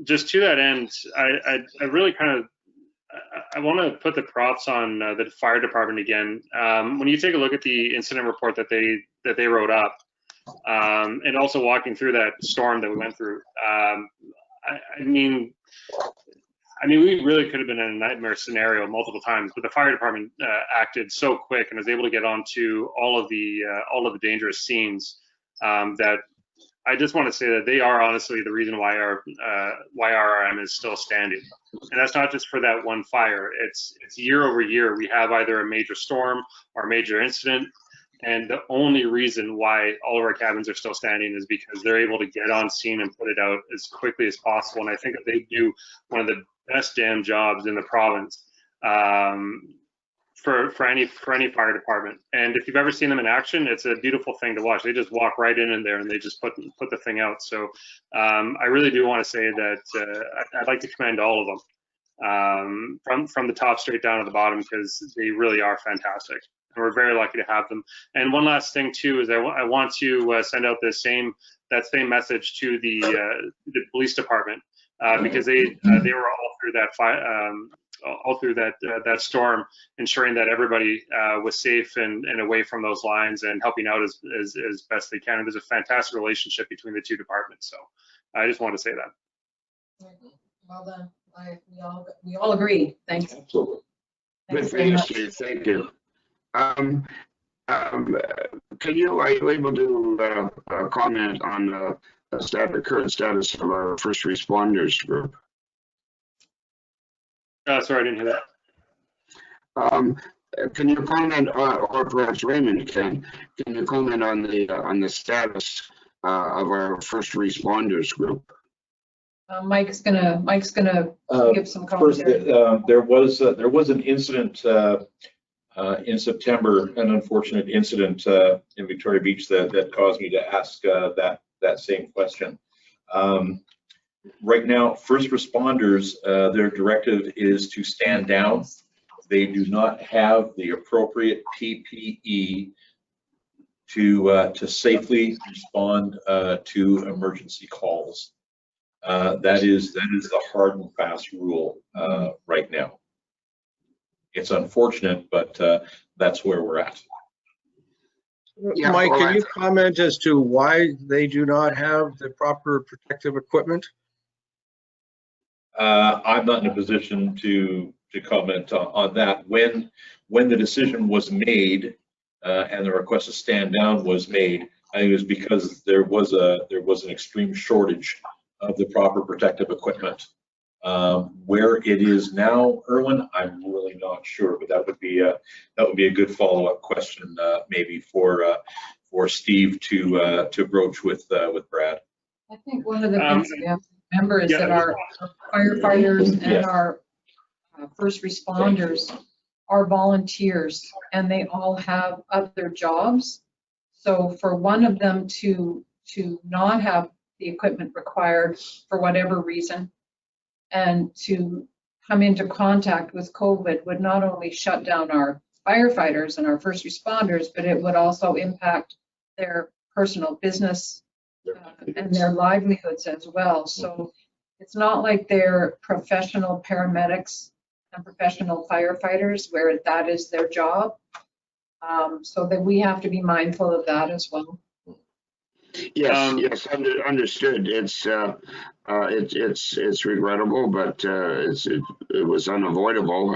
Just to that end, I really I want to put the props on the fire department again. When you take a look at the incident report that they wrote up, and also walking through that storm that we went through, I mean, we really could have been in a nightmare scenario multiple times, but the fire department acted so quick and was able to get onto all of the dangerous scenes that I just want to say that they are honestly the reason why our RM is still standing. And that's not just for that one fire. It's year over year we have either a major storm or a major incident. And the only reason why all of our cabins are still standing is because they're able to get on scene and put it out as quickly as possible. And I think that they do one of the best damn jobs in the province for any fire department. And if you've ever seen them in action, it's a beautiful thing to watch. They just walk right in there and they just put the thing out. So I really do want to say that I'd like to commend all of them from the top straight down to the bottom, because they really are fantastic. And we're very lucky to have them. And one last thing too is I want to send out that same message to the police department, because they were all through that storm, ensuring that everybody was safe and away from those lines and helping out as best they can. And there's a fantastic relationship between the two departments. So I just want to say that. Well done. We all agree. Thanks. Absolutely. Thanks Good for very you, much. Steve. Thank you. Are you able to comment on the current status of our first responders group? Sorry, I didn't hear that. Can you comment, or perhaps Raymond can you comment on the status of our first responders group? Mike's gonna give some First, commentary. there was an incident in September, an unfortunate incident in Victoria Beach that caused me to ask that same question. Right now, first responders, their directive is to stand down. They do not have the appropriate PPE to safely respond to emergency calls. That is the hard and fast rule right now. It's unfortunate, but that's where we're at. Yeah, Mike, all can right. you comment as to why they do not have the proper protective equipment? I'm not in a position to comment on that. When the decision was made and the request to stand down was made, I think it was because there was an extreme shortage of the proper protective equipment. Where it is now, Erwin, I'm really not sure, but that would be a good follow-up question, maybe for Steve to broach with Brad. I think one of the things we have to remember is that our firefighters and our first responders are volunteers, and they all have other jobs. So for one of them to not have the equipment required for whatever reason, and to come into contact with COVID would not only shut down our firefighters and our first responders, but it would also impact their personal business and their livelihoods as well. So it's not like they're professional paramedics and professional firefighters where that is their job. So that we have to be mindful of that as well. Yes, understood. It's regrettable, but it was unavoidable.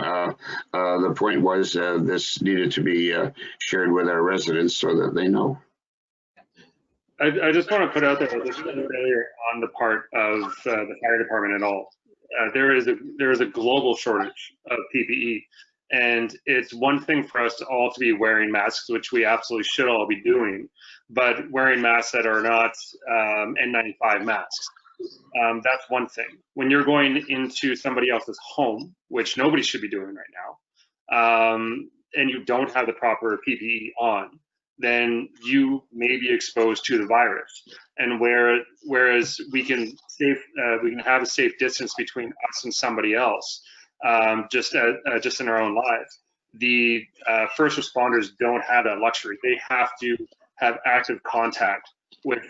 The point was this needed to be shared with our residents so that they know. I just want to put out there that this is failure on the part of the fire department at all. There is a global shortage of PPE, and it's one thing for us all to be wearing masks, which we absolutely should all be doing, but wearing masks that are not N95 masks. That's one thing. When you're going into somebody else's home, which nobody should be doing right now, and you don't have the proper PPE on, then you may be exposed to the virus. And whereas we can have a safe distance between us and somebody else, just in our own lives. The first responders don't have that luxury. They have to have active contact with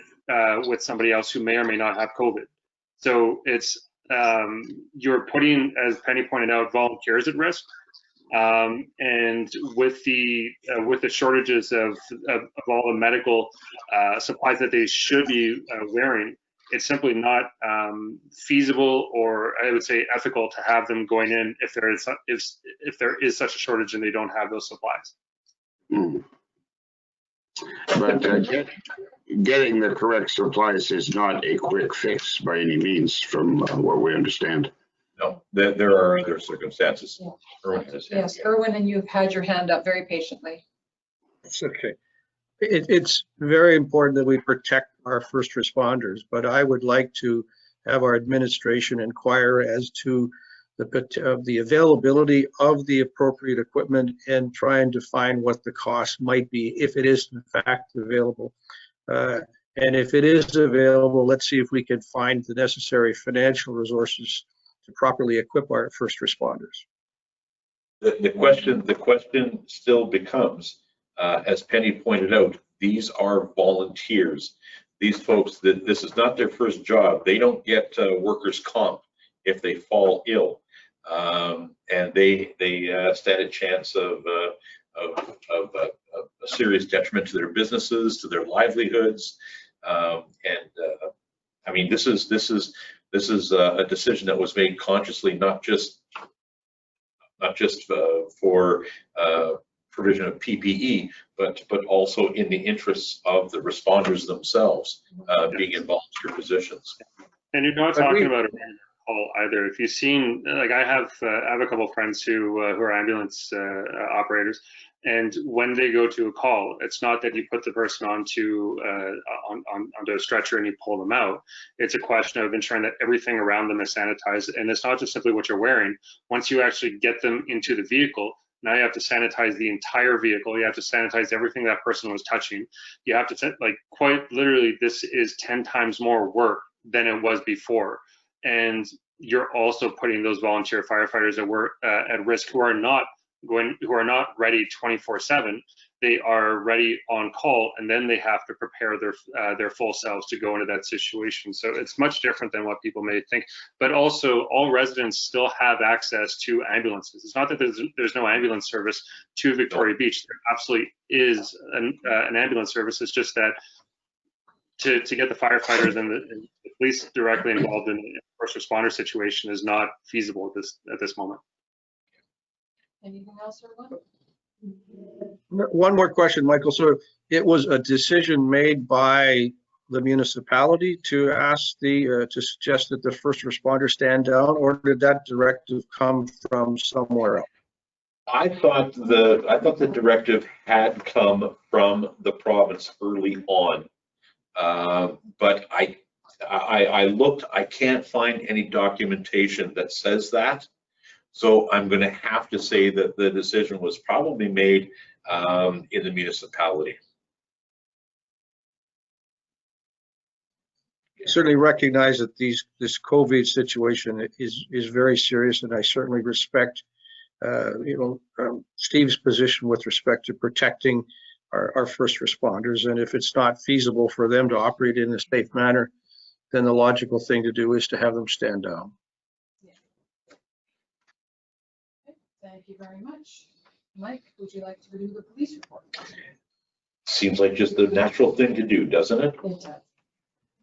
somebody else who may or may not have COVID. So it's you're putting, as Penny pointed out, volunteers at risk. And with the shortages of all the medical supplies that they should be wearing, it's simply not feasible, or I would say ethical, to have them going in if there is such a shortage and they don't have those supplies. Mm. But getting the correct supplies is not a quick fix by any means, from what we understand. No, there are other circumstances. Yes, Erwin, and you've had your hand up very patiently. It's okay. It's very important that we protect our first responders, but I would like to have our administration inquire as to the availability of the appropriate equipment and try and define what the cost might be if it is in fact available. And if it is available, let's see if we can find the necessary financial resources to properly equip our first responders. The question still becomes, as Penny pointed out, these are volunteers. These folks, this is not their first job. They don't get workers' comp if they fall ill, and they stand a chance of a serious detriment to their businesses, to their livelihoods, I mean, this is a decision that was made consciously, not just for provision of PPE, but also in the interests of the responders themselves being in volunteer positions. And you're not talking about a regular call either. If you've seen, like I have a couple of friends who are ambulance operators, and when they go to a call, it's not that you put the person onto a stretcher and you pull them out. It's a question of ensuring that everything around them is sanitized, and it's not just simply what you're wearing. Once you actually get them into the vehicle, now you have to sanitize the entire vehicle. You have to sanitize everything that person was touching. You have to, like, quite literally, this is 10 times more work than it was before. And you're also putting those volunteer firefighters that were at risk, who are not ready 24/7. They are ready on call, and then they have to prepare their full selves to go into that situation. So it's much different than what people may think. But also, all residents still have access to ambulances. It's not that there's no ambulance service to Victoria Beach. There absolutely is an ambulance service. It's just that to get the firefighters and the police directly involved in a first responder situation is not feasible at this moment. Anything else, everyone? One more question, Michael. So it was a decision made by the municipality to ask to suggest that the first responders stand down, or did that directive come from somewhere else? I thought the directive had come from the province early on, but I looked. I can't find any documentation that says that. So I'm going to have to say that the decision was probably made in the municipality. I certainly recognize that this COVID situation is very serious, and I certainly respect Steve's position with respect to protecting our first responders. And if it's not feasible for them to operate in a safe manner, then the logical thing to do is to have them stand down. Thank you very much. Mike, would you like to review the police report? Seems like just the natural thing to do, doesn't it? It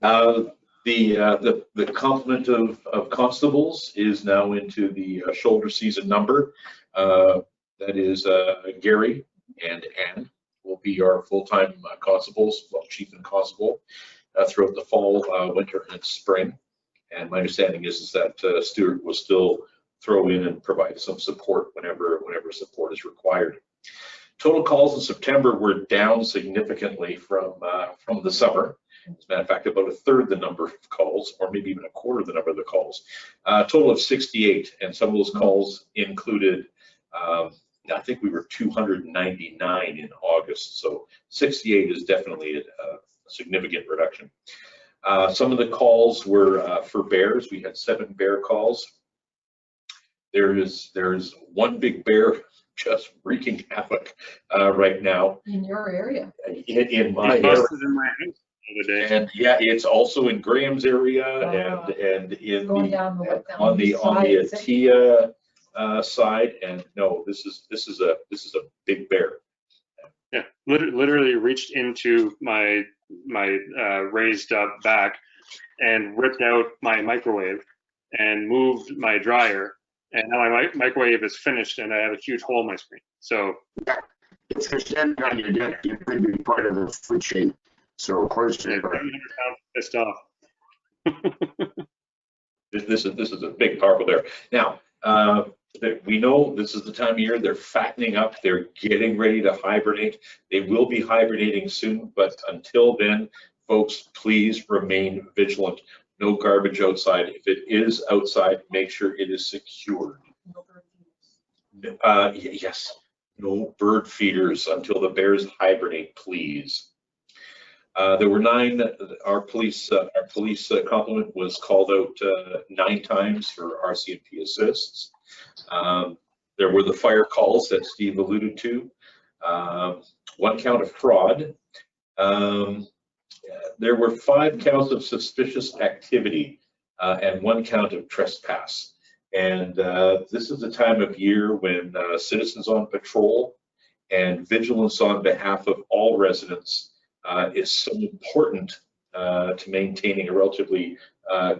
does. The complement of constables is now into the shoulder season number. That is Gary and Ann will be our full-time constables, well, chief and constable, throughout the fall, winter, and spring. And my understanding is that Stuart will still throw in and provide some support whenever support is required. Total calls in September were down significantly from the summer. As a matter of fact, about a third the number of calls, or maybe even a quarter the number of the calls. A total of 68, and some of those calls included, I think we were 299 in August, so 68 is definitely a significant reduction. Some of the calls were for bears. We had 7 bear calls. There's one big bear just wreaking havoc right now. In your area? In my area. And yeah, it's also in Graham's area, and in on the Atia side. And no, this is a big bear. Yeah, literally reached into my raised up back and ripped out my microwave and moved my dryer. And now my microwave is finished, and I have a huge hole in my screen. So it's extended on your deck. You could be part of the food chain. So of course, I'm pissed off. This is a big, powerful bear. Now we know this is the time of year they're fattening up. They're getting ready to hibernate. They will be hibernating soon, but until then, folks, please remain vigilant. No garbage outside. If it is outside, make sure it is secured. Yes, no bird feeders until the bears hibernate, please. There were 9. Our police complement was called out 9 times for RCMP assists. There were the fire calls that Steve alluded to. 1 count of fraud. There were 5 counts of suspicious activity and 1 count of trespass. And this is the time of year when citizens on patrol and vigilance on behalf of all residents is so important to maintaining a relatively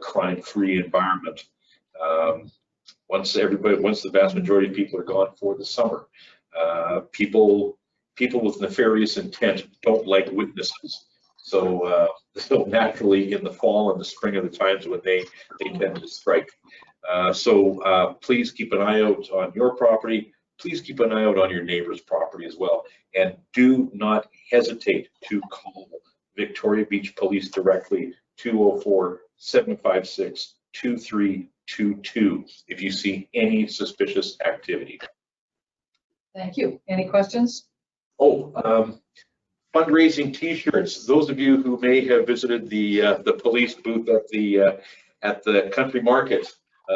crime-free environment. Once the vast majority of people are gone for the summer, people with nefarious intent don't like witnesses. So naturally, in the fall and the spring are the times when they tend to strike. So please keep an eye out on your property. Please keep an eye out on your neighbor's property as well. And do not hesitate to call Victoria Beach Police directly, 204-756-2322, if you see any suspicious activity. Thank you. Any questions? Oh, fundraising T-shirts. Those of you who may have visited the police booth at the country market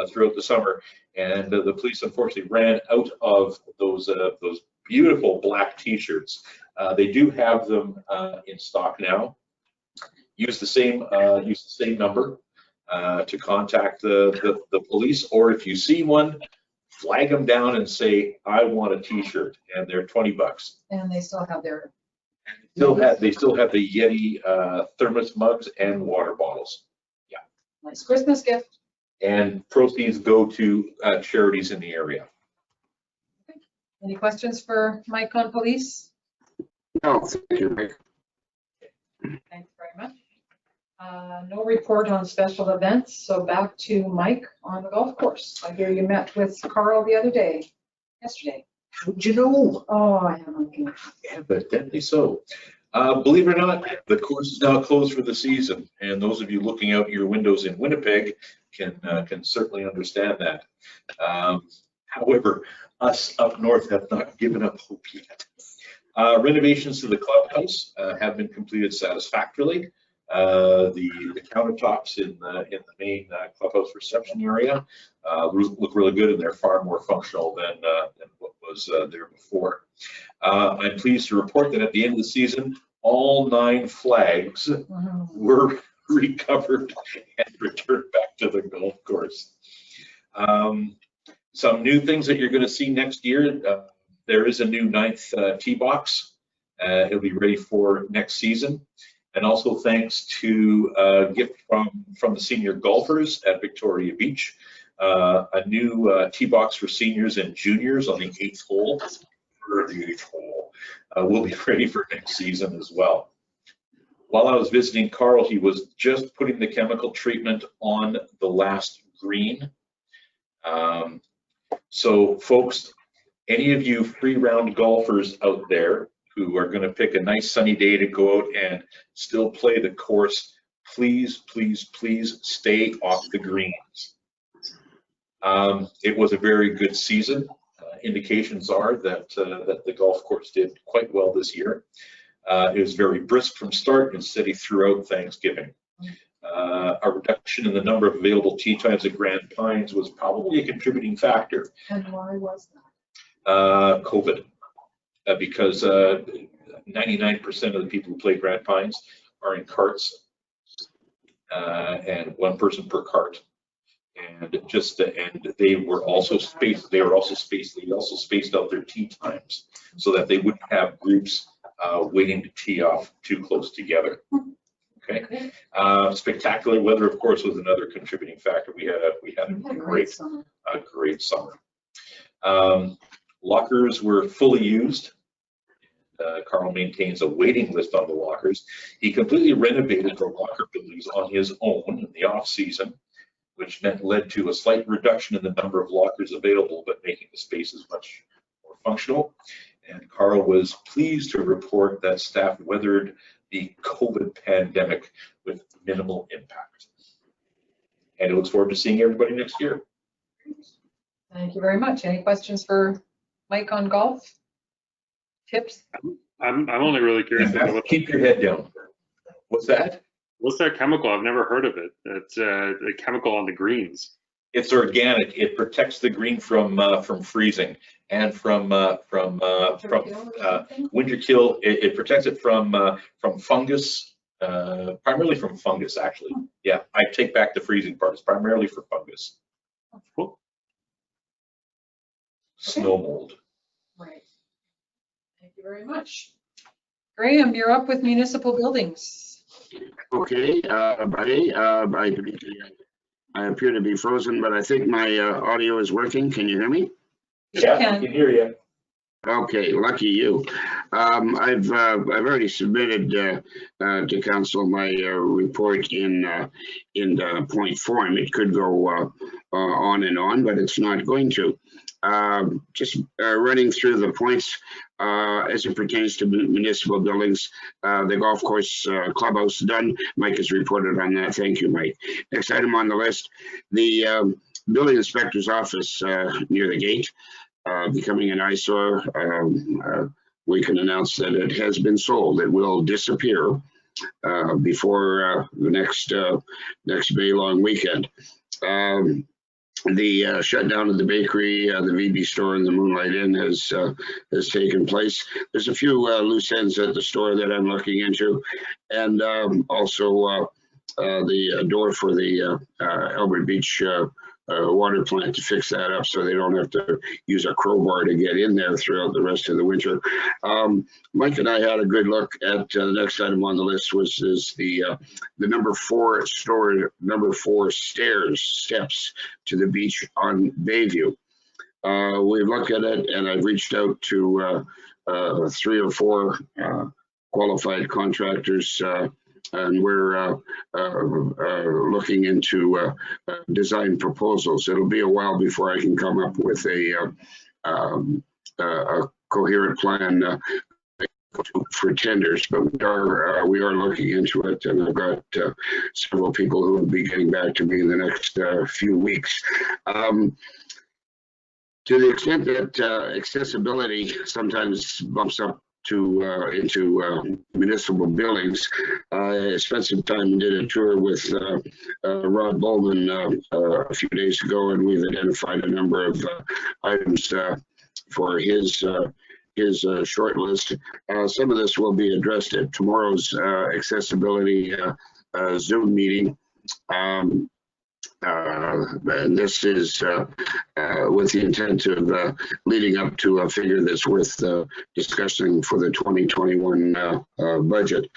throughout the summer, and the police unfortunately ran out of those beautiful black T-shirts. They do have them in stock now. Use the same number to contact the police, or if you see one, flag them down and say, "I want a T-shirt," and they're $20. And they still have their. They still have the Yeti thermos mugs and water bottles. Yeah. Nice Christmas gift. And proceeds go to charities in the area. Okay. Any questions for Mike on police? No, thank you, Mike. Thanks very much. No report on special events, so back to Mike on the golf course. I hear you met with Carl yesterday. How'd you know? Oh, I haven't. Evidently so. Believe it or not, the course is now closed for the season, and those of you looking out your windows in Winnipeg can certainly understand that. However, us up north have not given up hope yet. Renovations to the clubhouse have been completed satisfactorily. The countertops in the main clubhouse reception area look really good, and they're far more functional than what was there before. I'm pleased to report that at the end of the season, all 9 flags were recovered and returned back to the golf course. Some new things that you're going to see next year. There is a new 9th tee box. It'll be ready for next season. And also thanks to a gift from the senior golfers at Victoria Beach, a new tee box for seniors and juniors on the 8th hole. Will be ready for next season as well. While I was visiting Carl, he was just putting the chemical treatment on the last green. So folks, any of you free round golfers out there who are going to pick a nice sunny day to go out and still play the course, please, please, please stay off the greens. It was a very good season. Indications are that the golf course did quite well this year. It was very brisk from start and steady throughout Thanksgiving. A reduction in the number of available tee times at Grand Pines was probably a contributing factor. And why was that? COVID. Because 99% of the people who play Grand Pines are in carts, and 1 person per cart. And they also spaced out their tee times so that they wouldn't have groups waiting to tee off too close together. Okay. Spectacular weather, of course, was another contributing factor. We had a great summer. Lockers were fully used. Carl maintains a waiting list on the lockers. He completely renovated the locker buildings on his own in the off season, which led to a slight reduction in the number of lockers available, but making the spaces much more functional. And Carl was pleased to report that staff weathered the COVID pandemic with minimal impact. and I look forward to seeing everybody next year. Thank you very much. Any questions for Mike on golf? Tips? I'm only really curious. Keep your head down. What's that? What's that chemical? I've never heard of it. It's the chemical on the greens. It's organic. It protects the green from freezing and from winter kill. It protects it from fungus, primarily from fungus, actually. Yeah, I take back the freezing part. It's primarily for fungus. Cool. Snow mold. Right. Thank you very much. Graham, you're up with municipal buildings. Okay, buddy, I appear to be frozen, but I think my audio is working. Can you hear me? Yeah, I can hear you. Okay, lucky you. I've already submitted to council my report in point form. It could go on and on, but it's not going to. Just running through the points as it pertains to municipal buildings. The golf course clubhouse done. Mike has reported on that. Thank you, Mike. Next item on the list, the building inspector's office near the gate. Becoming an eyesore. We can announce that it has been sold. It will disappear before the next May long weekend. The shutdown of the bakery, the VB store, and the Moonlight Inn has taken place. There's a few loose ends at the store that I'm looking into, and also the door for the Albert Beach water plant to fix that up so they don't have to use a crowbar to get in there throughout the rest of the winter. Mike and I had a good look at the next item on the list is the number 4 steps to the beach on Bayview. We've looked at it, and I've reached out to 3 or 4 qualified contractors, and we're looking into design proposals. It'll be a while before I can come up with a coherent plan for tenders, but we are looking into it, and I've got several people who will be getting back to me in the next few weeks. To the extent that accessibility sometimes bumps up into municipal buildings, I spent some time and did a tour with Rod Bowman a few days ago, and we've identified a number of items for his short list. Some of this will be addressed at tomorrow's accessibility Zoom meeting. And this is with the intent of leading up to a figure that's worth discussing for the 2021 budget.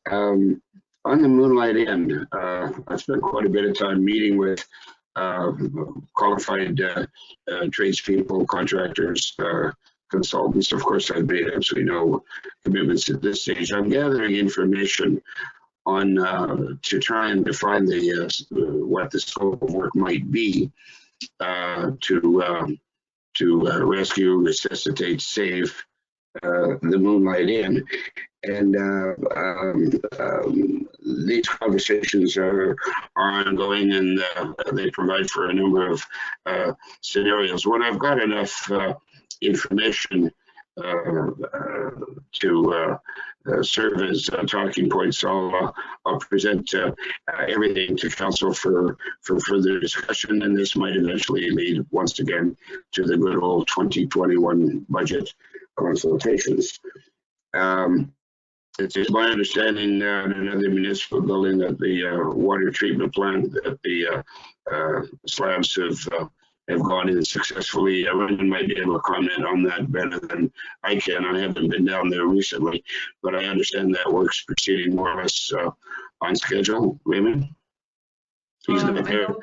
On the Moonlight Inn, I spent quite a bit of time meeting with qualified tradespeople, contractors, consultants. Of course, I've made absolutely no commitments at this stage. I'm gathering information on to try and define what the scope of work might be to rescue, resuscitate, save the Moonlight Inn. And these conversations are ongoing, and they provide for a number of scenarios. When I've got enough information to serve as talking points, I'll present everything to council for further discussion, and this might eventually lead once again to the good old 2021 budget consultations. It's my understanding in another municipal building that the water treatment plant, that the slabs have gone in successfully. Raymond might be able to comment on that better than I can. I haven't been down there recently, but I understand that work's proceeding more or less on schedule. Raymond? He's not there.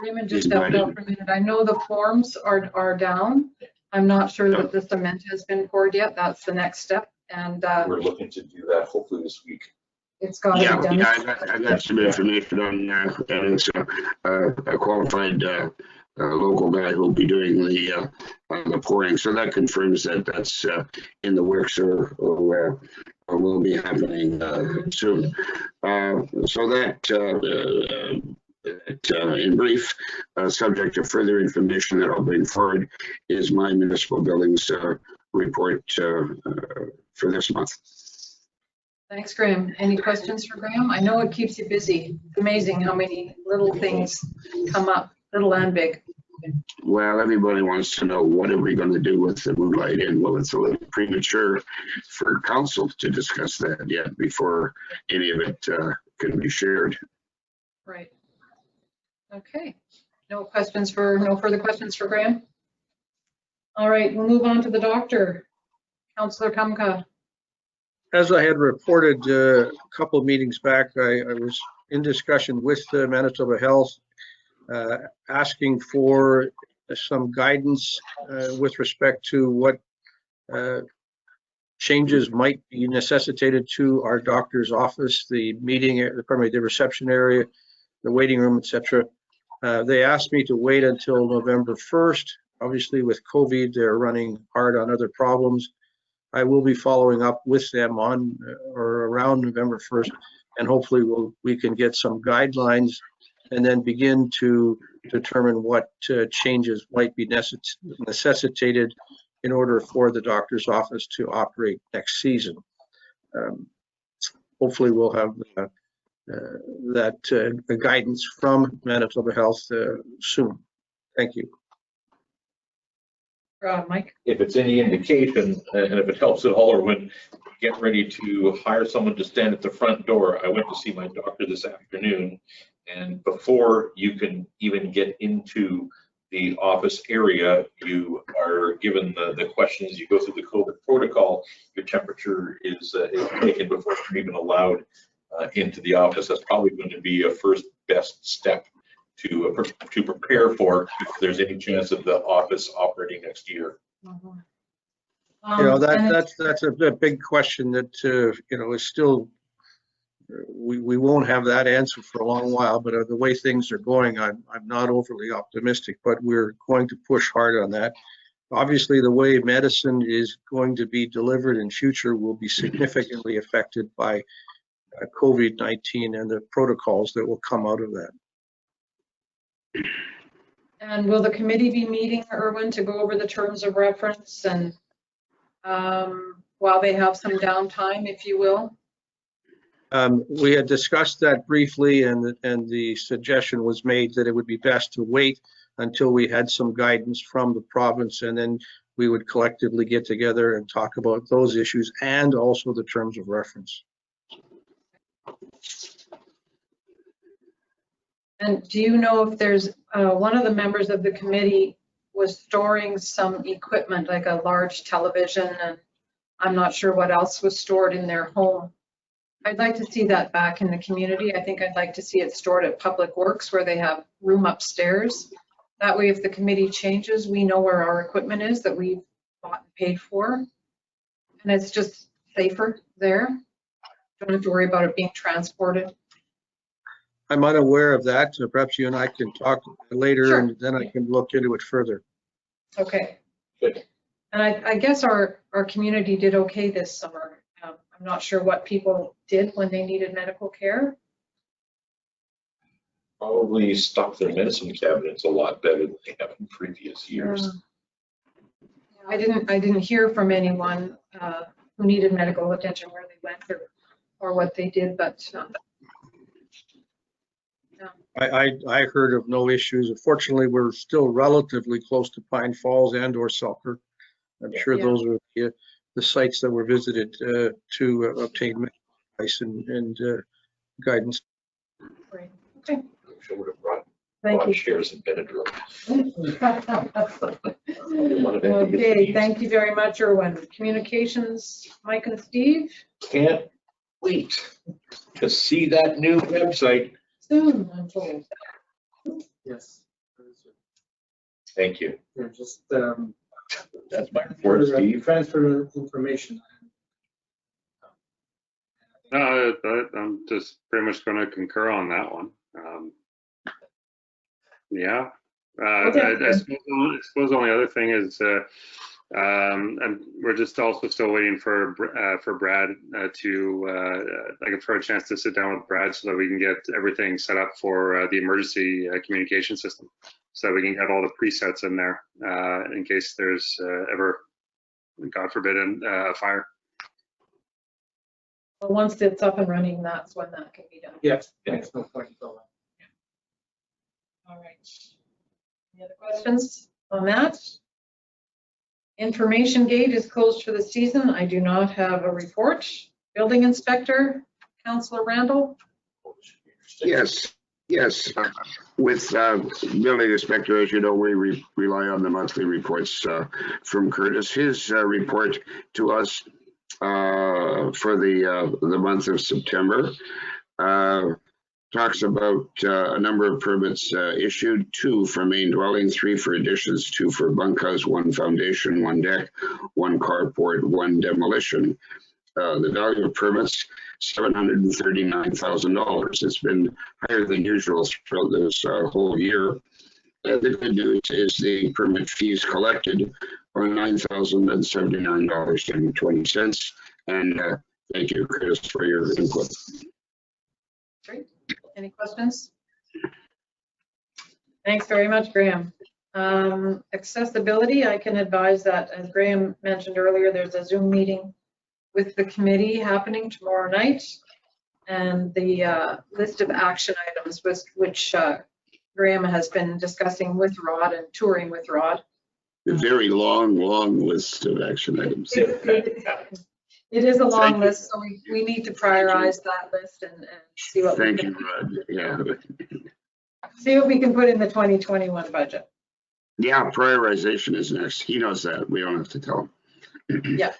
Raymond just stepped out for a minute. I know the forms are down. I'm not sure that the cement has been poured yet. That's the next step. And we're looking to do that hopefully this week. It's got to be done. Yeah, I got some information on that, and it's a qualified local guy who'll be doing the pouring. So that confirms that that's in the works or will be happening soon. So that In brief, subject to further information that I'll bring forward, is my municipal buildings report for this month. Thanks, Graham. Any questions for Graham? I know it keeps you busy. It's amazing how many little things come up, little and big. Well, everybody wants to know what are we going to do with the Moonlight Inn. Well, it's a little premature for council to discuss that yet before any of it can be shared. Right. Okay. No further questions for Graham? All right, we'll move on to the doctor. Councillor Kamka. As I had reported a couple of meetings back, I was in discussion with Manitoba Health, asking for some guidance with respect to what changes might be necessitated to our doctor's office, the reception area, the waiting room, etc. They asked me to wait until November 1st. Obviously, with COVID, they're running hard on other problems. I will be following up with them on or around November 1st, and hopefully we can get some guidelines and then begin to determine what changes might be necessitated in order for the doctor's office to operate next season. Hopefully we'll have that guidance from Manitoba Health soon. Thank you. Mike. If it's any indication, and if it helps at all, or when you get ready to hire someone to stand at the front door, I went to see my doctor this afternoon, and before you can even get into the office area, you are given the questions. You go through the COVID protocol. Your temperature is taken before you're even allowed into the office. That's probably going to be a first best step to prepare for if there's any chance of the office operating next year. That's a big question that is still, we won't have that answer for a long while, but the way things are going, I'm not overly optimistic, but we're going to push hard on that. Obviously, the way medicine is going to be delivered in future will be significantly affected by COVID-19 and the protocols that will come out of that. And will the committee be meeting, Erwin, to go over the terms of reference and while they have some downtime, if you will? We had discussed that briefly, and the suggestion was made that it would be best to wait until we had some guidance from the province, and then we would collectively get together and talk about those issues and also the terms of reference. And do you know if there's one of the members of the committee was storing some equipment like a large television, and I'm not sure what else was stored in their home. I'd like to see that back in the community. I think I'd like to see it stored at Public Works where they have room upstairs. That way, if the committee changes, we know where our equipment is that we've bought and paid for. And it's just safer there. Don't have to worry about it being transported. I'm unaware of that. So perhaps you and I can talk later, sure, and then I can look into it further. Okay. Good. And I guess our community did okay this summer. I'm not sure what people did when they needed medical care. Probably stocked their medicine cabinets a lot better than they have in previous years. I didn't hear from anyone who needed medical attention where they went or what they did, but I heard of no issues. Unfortunately, we're still relatively close to Pine Falls and or Selkirk. I'm sure those are the sites that were visited to obtain advice and guidance. Great. Okay. I'm sure would have brought shares in Benadryl. Okay, thank you very much, Erwin. Communications, Mike and Steve. Can't wait to see that new website. Soon, I'm told. Yes. Thank you. Yeah, just that's my report, Steve. Transfer information. I'm just pretty much going to concur on that one. I suppose the only other thing is And we're just also still waiting for Brad for a chance to sit down with Brad so that we can get everything set up for the emergency communication system, so that we can get all the presets in there in case there's ever, God forbid, a fire. Well, once it's up and running, that's when that can be done. Yes, thanks, no point going. All right. Any other questions on that? Information gate is closed for the season. I do not have a report. Building inspector, Councillor Randall. Yes. With building inspector, as you know, we rely on the monthly reports from Curtis. His report to us for the month of September talks about a number of permits issued: 2 for main dwelling, 3 for additions, 2 for bunkhouse, 1 foundation, 1 deck, 1 carport, 1 demolition. The value of permits, $739,000. It's been higher than usual throughout this whole year. The good news is the permit fees collected are $9,079.20. And thank you, Chris, for your input. Great. Any questions? Thanks very much, Graham. Accessibility, I can advise that, as Graham mentioned earlier, there's a Zoom meeting with the committee happening tomorrow night, and the list of action items which Graham has been discussing with Rod and touring with Rod. A very long list of action items. It is a long list, so we need to prioritize that list and see what Thank you, Rod. Yeah. See what we can put in the 2021 budget. Yeah, prioritization is next. He knows that. We don't have to tell him. Yeah.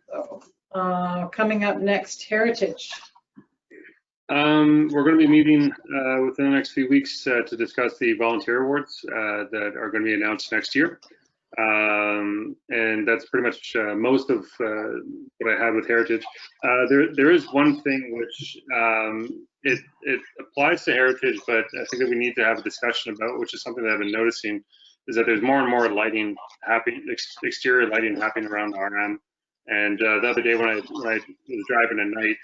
So, coming up next, Heritage. We're going to be meeting within the next few weeks to discuss the volunteer awards that are going to be announced next year. And that's pretty much most of what I had with Heritage. There is one thing which it applies to Heritage, but I think that we need to have a discussion about, which is something that I've been noticing, is that there's more and more lighting happening, exterior lighting happening around RM. And the other day when I was driving at night,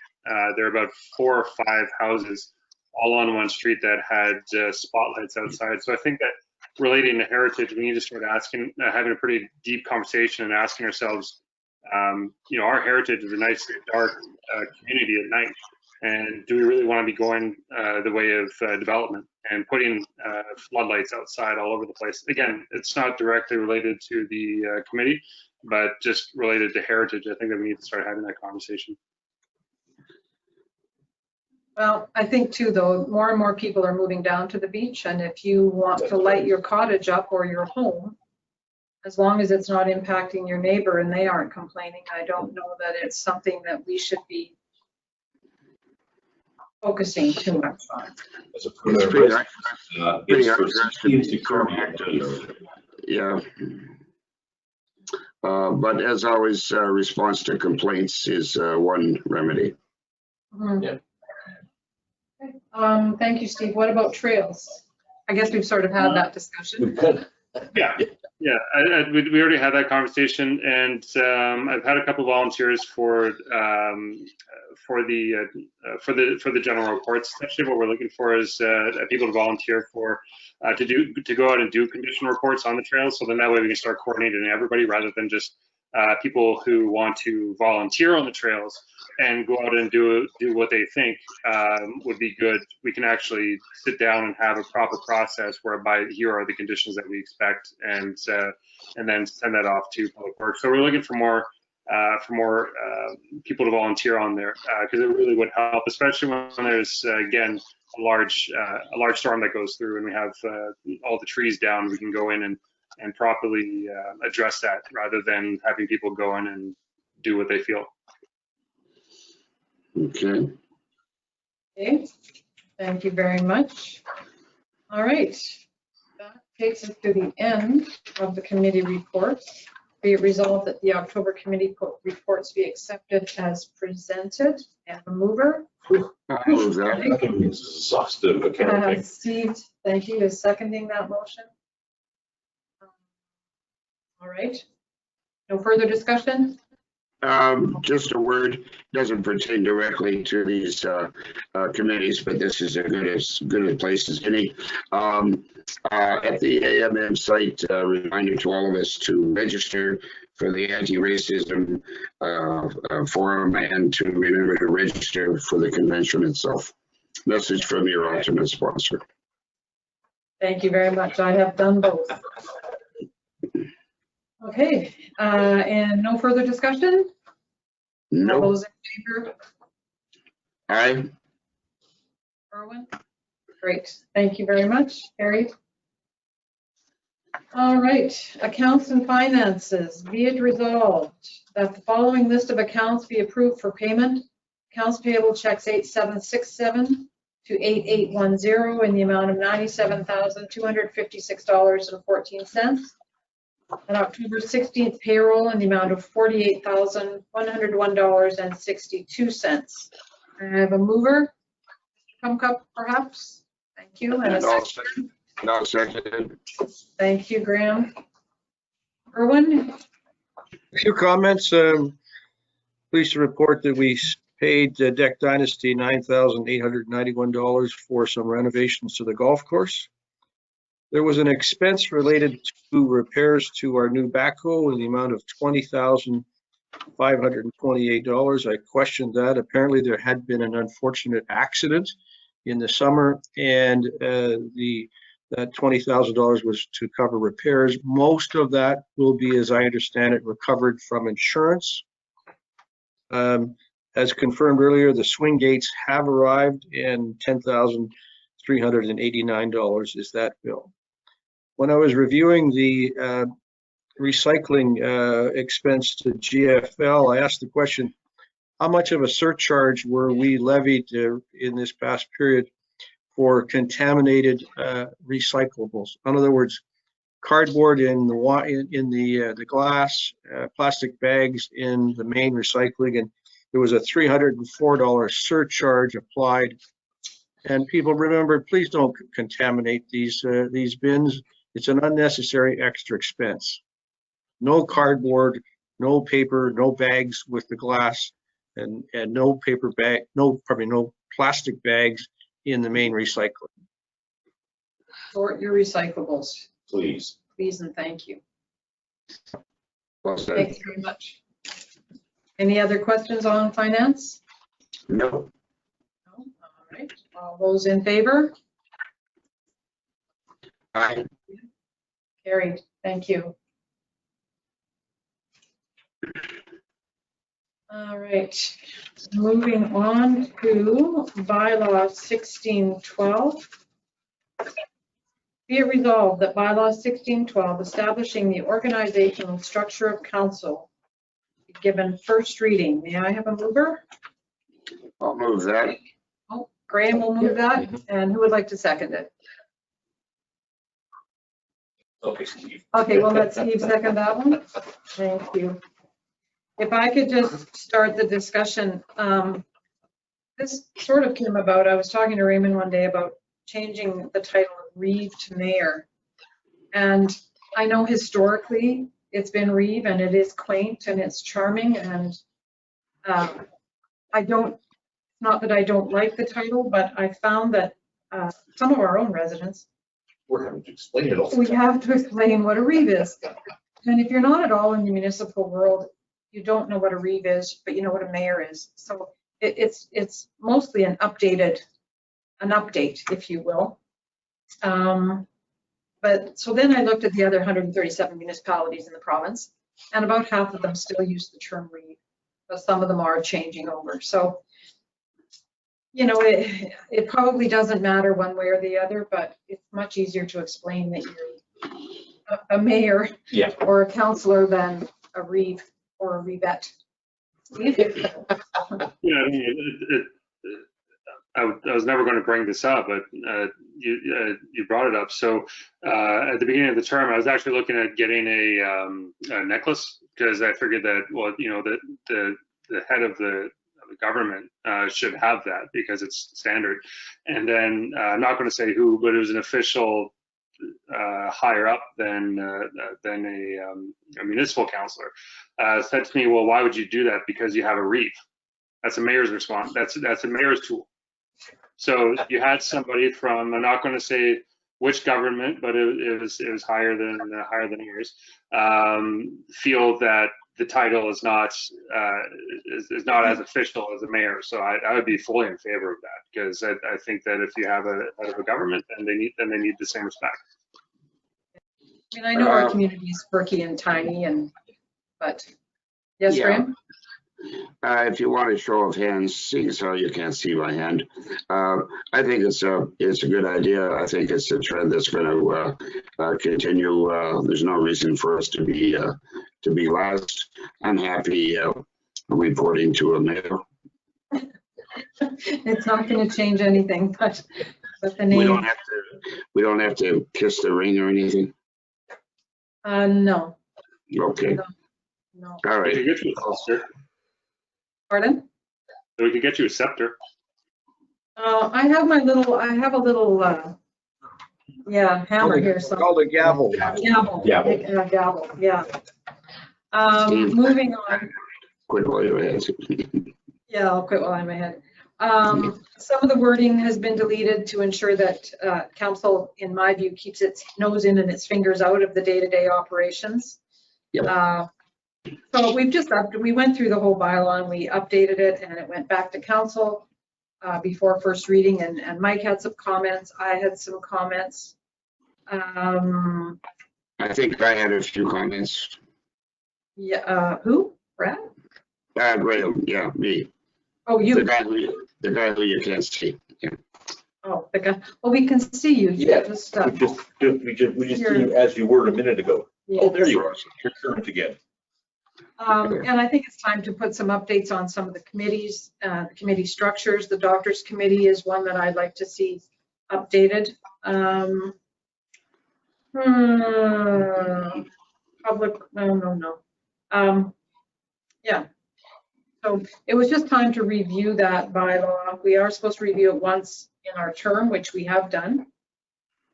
there were about 4 or 5 houses all on one street that had spotlights outside. So I think that relating to Heritage, we need to start asking, having a pretty deep conversation and asking ourselves, our Heritage is a nice dark community at night, and do we really want to be going the way of development and putting floodlights outside all over the place? Again, it's not directly related to the committee, but just related to Heritage. I think that we need to start having that conversation. Well, I think too, though, more and more people are moving down to the beach, and if you want to light your cottage up or your home, as long as it's not impacting your neighbor and they aren't complaining, I don't know that it's something that we should be focusing too much on. As a It's pretty active. Yeah. But as always, response to complaints is one remedy. Mm-hmm. Yeah. Okay. Thank you, Steve. What about trails? I guess we've sort of had that discussion. Yeah. We already had that conversation, and I've had a couple of volunteers for the general reports. Essentially, what we're looking for is people to volunteer for to go out and do condition reports on the trails. So then that way we can start coordinating everybody rather than just people who want to volunteer on the trails and go out and do what they think would be good. We can actually sit down and have a proper process whereby here are the conditions that we expect, and then send that off to Public Works. So we're looking for more people to volunteer on there because it really would help, especially when there's again a large storm that goes through and we have all the trees down. We can go in and properly address that rather than having people go in and do what they feel. Okay. Okay, thank you very much. All right, that takes us to the end of the committee reports. Be it resolved that the October committee reports be accepted as presented. And a mover. Exhaustive accounting. Steve, thank you, is seconding that motion. All right. No further discussion? Just a word, doesn't pertain directly to these committees, but this is as good a place as any. At the AMM site, reminder to all of us to register for the anti-racism forum and to remember to register for the convention itself. Message from your ultimate sponsor. Thank you very much. I have done both. Okay, and no further discussion? All No. those in favor? Aye. Erwin? Great, thank you very much. Carried. All right, accounts and finances. Be it resolved that the following list of accounts be approved for payment. Accounts payable checks 8767 to 8810 in the amount of $97,256.14. And October 16th payroll in the amount of $48,101.62. I have a mover. Kumkup, perhaps. Thank you. And a second. Not seconded. Thank you, Graham. Erwin? A few comments. Pleased to report that we paid Deck Dynasty $9,891 for some renovations to the golf course. There was an expense related to repairs to our new backhoe in the amount of $20,528. I questioned that. Apparently there had been an unfortunate accident in the summer, and that $20,000 was to cover repairs. Most of that will be, as I understand it, recovered from insurance. As confirmed earlier, the swing gates have arrived, and $10,389 is that bill. When I was reviewing the recycling expense to GFL, I asked the question, how much of a surcharge were we levied in this past period for contaminated recyclables? In other words, cardboard in the glass, plastic bags in the main recycling, and there was a $304 surcharge applied. And people, remember, please don't contaminate these bins. It's an unnecessary extra expense. No cardboard, no paper, no bags with the glass, and no paper bag, no plastic bags in the main recycling. Sort your recyclables. Please. Please and thank you. Well said. Thanks very much. Any other questions on finance? No. No? All right. All those in favor? Aye. Carried. Thank you. All right. Moving on to bylaw 1612. Be it resolved that bylaw 1612, establishing the organizational structure of council, be given first reading. May I have a mover? I'll move that. Oh, Graham will move that. And who would like to second it? Okay, Steve. Okay, well, let Steve second that one. Thank you. If I could just start the discussion. This sort of came about, I was talking to Raymond one day about changing the title of Reeve to Mayor. And I know historically it's been Reeve, and it is quaint and it's charming, and not that I don't like the title, but I found that some of our own residents, We're having to explain it all. we have to explain what a Reeve is. And if you're not at all in the municipal world, you don't know what a Reeve is, but you know what a mayor is. So it's mostly an update, if you will. But so then I looked at the other 137 municipalities in the province, and about half of them still use the term Reeve, but some of them are changing over. So, you know, it probably doesn't matter one way or the other, but it's much easier to explain that you're a mayor or a councillor than a Reeve or a Revette. Yeah, I mean, I was never going to bring this up, but you brought it up. So at the beginning of the term, I was actually looking at getting a necklace, because I figured that, well, you know, the head of the government should have that because it's standard. And then I'm not going to say who, but it was an official higher up than a municipal councillor, said to me, "Well, why would you do that? Because you have a reef." That's a mayor's response. That's a mayor's tool. So you had somebody from, I'm not going to say which government, but it was higher than yours, feel that the title is not as official as a mayor. So I would be fully in favor of that, because I think that if you have a head of a government, then they need the same respect. I mean, I know our community is quirky and tiny, but yes, Yeah. Graham? If you want a show of hands, seeing as how you can't see my hand, I think it's a good idea. I think it's a trend that's going to continue. There's no reason for us to be last. I'm happy reporting to a mayor. It's not going to change anything, but the name. We don't have to kiss the ring or anything. No. Okay. No. All We right. could get you a scepter. Pardon? We could get you a scepter. I have a little hammer here. So Called a gavel. gavel. Gavel. Gavel. Yeah. Steve. Moving on. Quit while you're ahead. Yeah, I'll quit while I'm ahead. Some of the wording has been deleted to ensure that council, in my view, keeps its nose in and its fingers out of the day-to-day operations. Yep. So we went through the whole bylaw and we updated it, and it went back to council before first reading, and Mike had some comments. I had some comments. I think I had a few comments. Yeah. Who? Brad? Graham. Yeah, me. Oh, you. The guy who you can't see. Yeah. Oh, the guy. Well, we can see you. Yeah, Just, we just see you as you were a minute ago. yeah. Oh, there you are. You're current again. And I think it's time to put some updates on some of the committees, the committee structures. The doctors committee is one that I'd like to see updated. Public, no. Yeah. So it was just time to review that bylaw. We are supposed to review it once in our term, which we have done.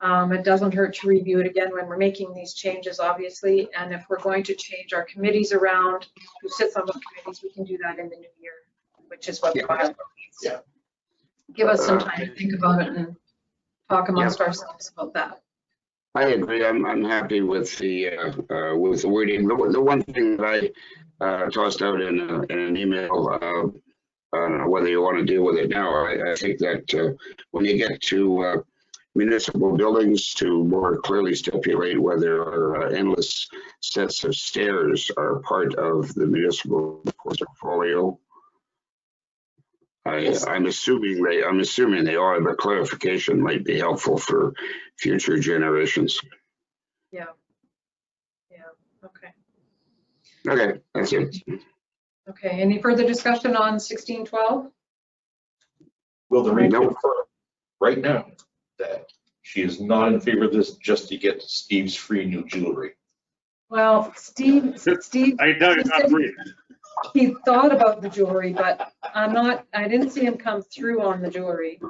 It doesn't hurt to review it again when we're making these changes, obviously. And if we're going to change our committees around, who sits on the committees, we can do that in the new year, which is what the bylaw means. Yeah. Give us some time to think about it and talk amongst ourselves about that. I agree. I'm happy with the wording. The one thing that I tossed out in an email, I don't know whether you want to deal with it now. I think that when you get to municipal buildings, to more clearly stipulate whether endless sets of stairs are part of the municipal portfolio. I'm assuming they are, but clarification might be helpful for future generations. Yeah. Okay. Okay, that's it. Okay. Any further discussion on 1612? Will the Nope. reconfirm right now that she is not in favor of this just to get Steve's free new jewelry? Well, Steve, I know you're not free. he thought about the jewelry, but I didn't see him come through on the jewelry.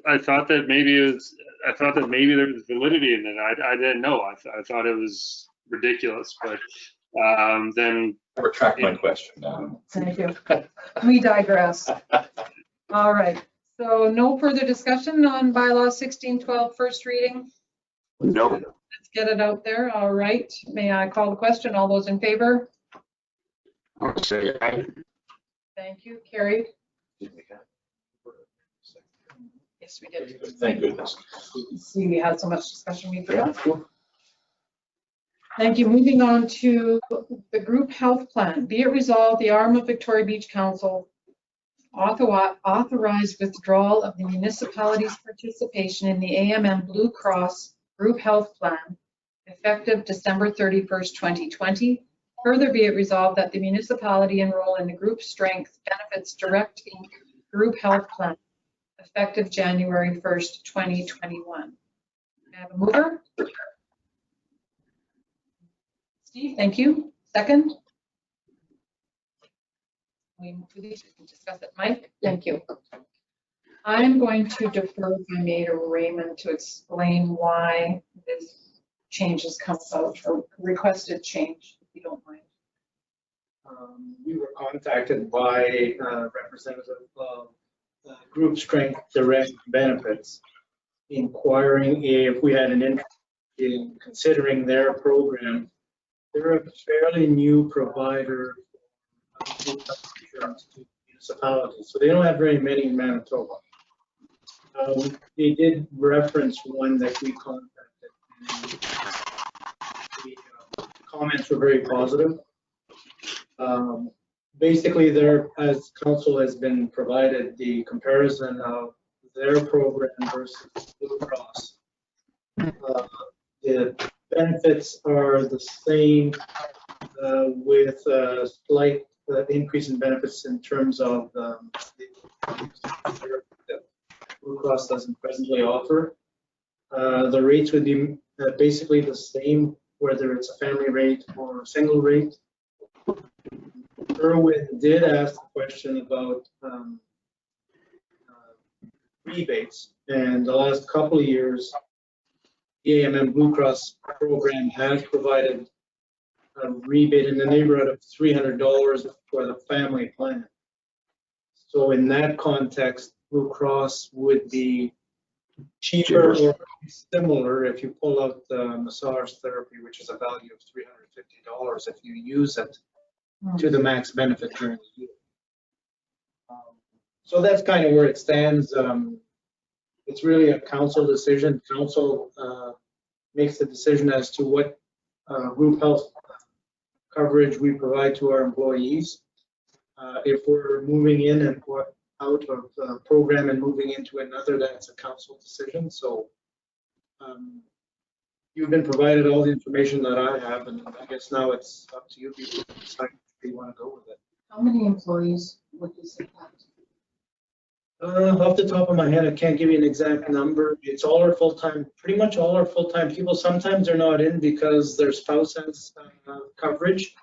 I thought that maybe there was validity in it. I didn't know. I thought it was ridiculous, but then I retract my question now. Thank you. We digress. All right. So no further discussion on bylaw 1612 first reading. Nope. Let's get it out there. All right. May I call the question? All those in favor? I'll say aye. Thank you. Carried. Yes, we did. Thank goodness. See, we had so much discussion we forgot. Thank you. Moving on to the group health plan. Be it resolved, the arm of Victoria Beach Council authorized withdrawal of the municipality's participation in the AMM Blue Cross Group Health Plan effective December 31st, 2020. Further be it resolved that the municipality enroll in the Group Strength Benefits Direct Inc. Group Health Plan effective January 1st, 2021. I have a mover. Steve, thank you. Second. We can discuss it. Mike, thank you. I'm going to defer, if I may, to Raymond to explain why this change has come about, or requested change, if you don't mind. We were contacted by a representative of Group Strength Direct Benefits, inquiring if we had an interest in considering their program. They're a fairly new provider of insurance to municipalities, so they don't have very many in Manitoba. They did reference one that we contacted, and the comments were very positive. Basically, there, as council has been provided the comparison of their program versus Blue Cross. The benefits are the same, with a slight increase in benefits in terms of the that Blue Cross doesn't presently offer. The rates would be basically the same, whether it's a family rate or a single rate. Erwin did ask the question about rebates, and the last couple of years, the AMM Blue Cross program has provided a rebate in the neighborhood of $300 for the family plan. So in that context, Blue Cross would be cheaper or similar if you pull out the massage therapy, which is a value of $350 if you use it to the max benefit during the year. So that's kind of where it stands. It's really a council decision. Council makes the decision as to what group health coverage we provide to our employees. If we're moving in and out of a program and moving into another, that's a council decision. So you've been provided all the information that I have, and I guess now it's up to you people to decide if you want to go with it. How many employees would this impact? Off the top of my head, I can't give you an exact number. It's all our full-time, pretty much all our full-time people. Sometimes they're not in because their spouse has coverage.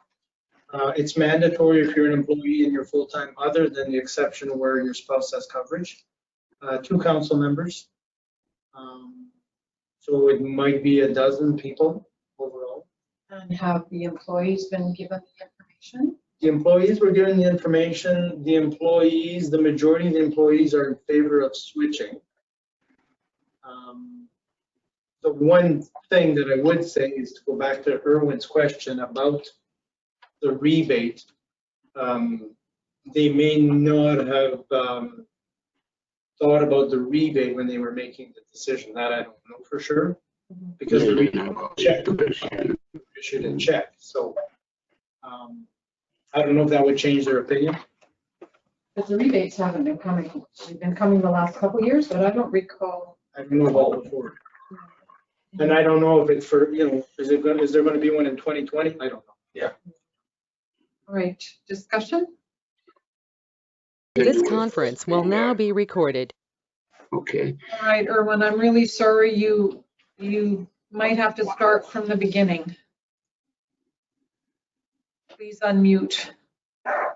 It's mandatory if you're an employee and you're full-time, other than the exception where your spouse has coverage. 2 council members. So it might be a dozen people overall. And have the employees been given the information? The employees were given the information. The employees, the majority of the employees are in favor of switching. The one thing that I would say is to go back to Erwin's question about the rebate. They may not have thought about the rebate when they were making the decision. That I don't know for sure, because the rebate issued a check. So I don't know if that would change their opinion. But the rebates haven't been coming. They've been coming the last couple of years, but I don't recall. I don't know about before. And I don't know if it's for, is there going to be one in 2020? I don't know. Yeah. All right, discussion? This conference will now be recorded. Okay. All right, Erwin, I'm really sorry. You might have to start from the beginning. Please unmute. There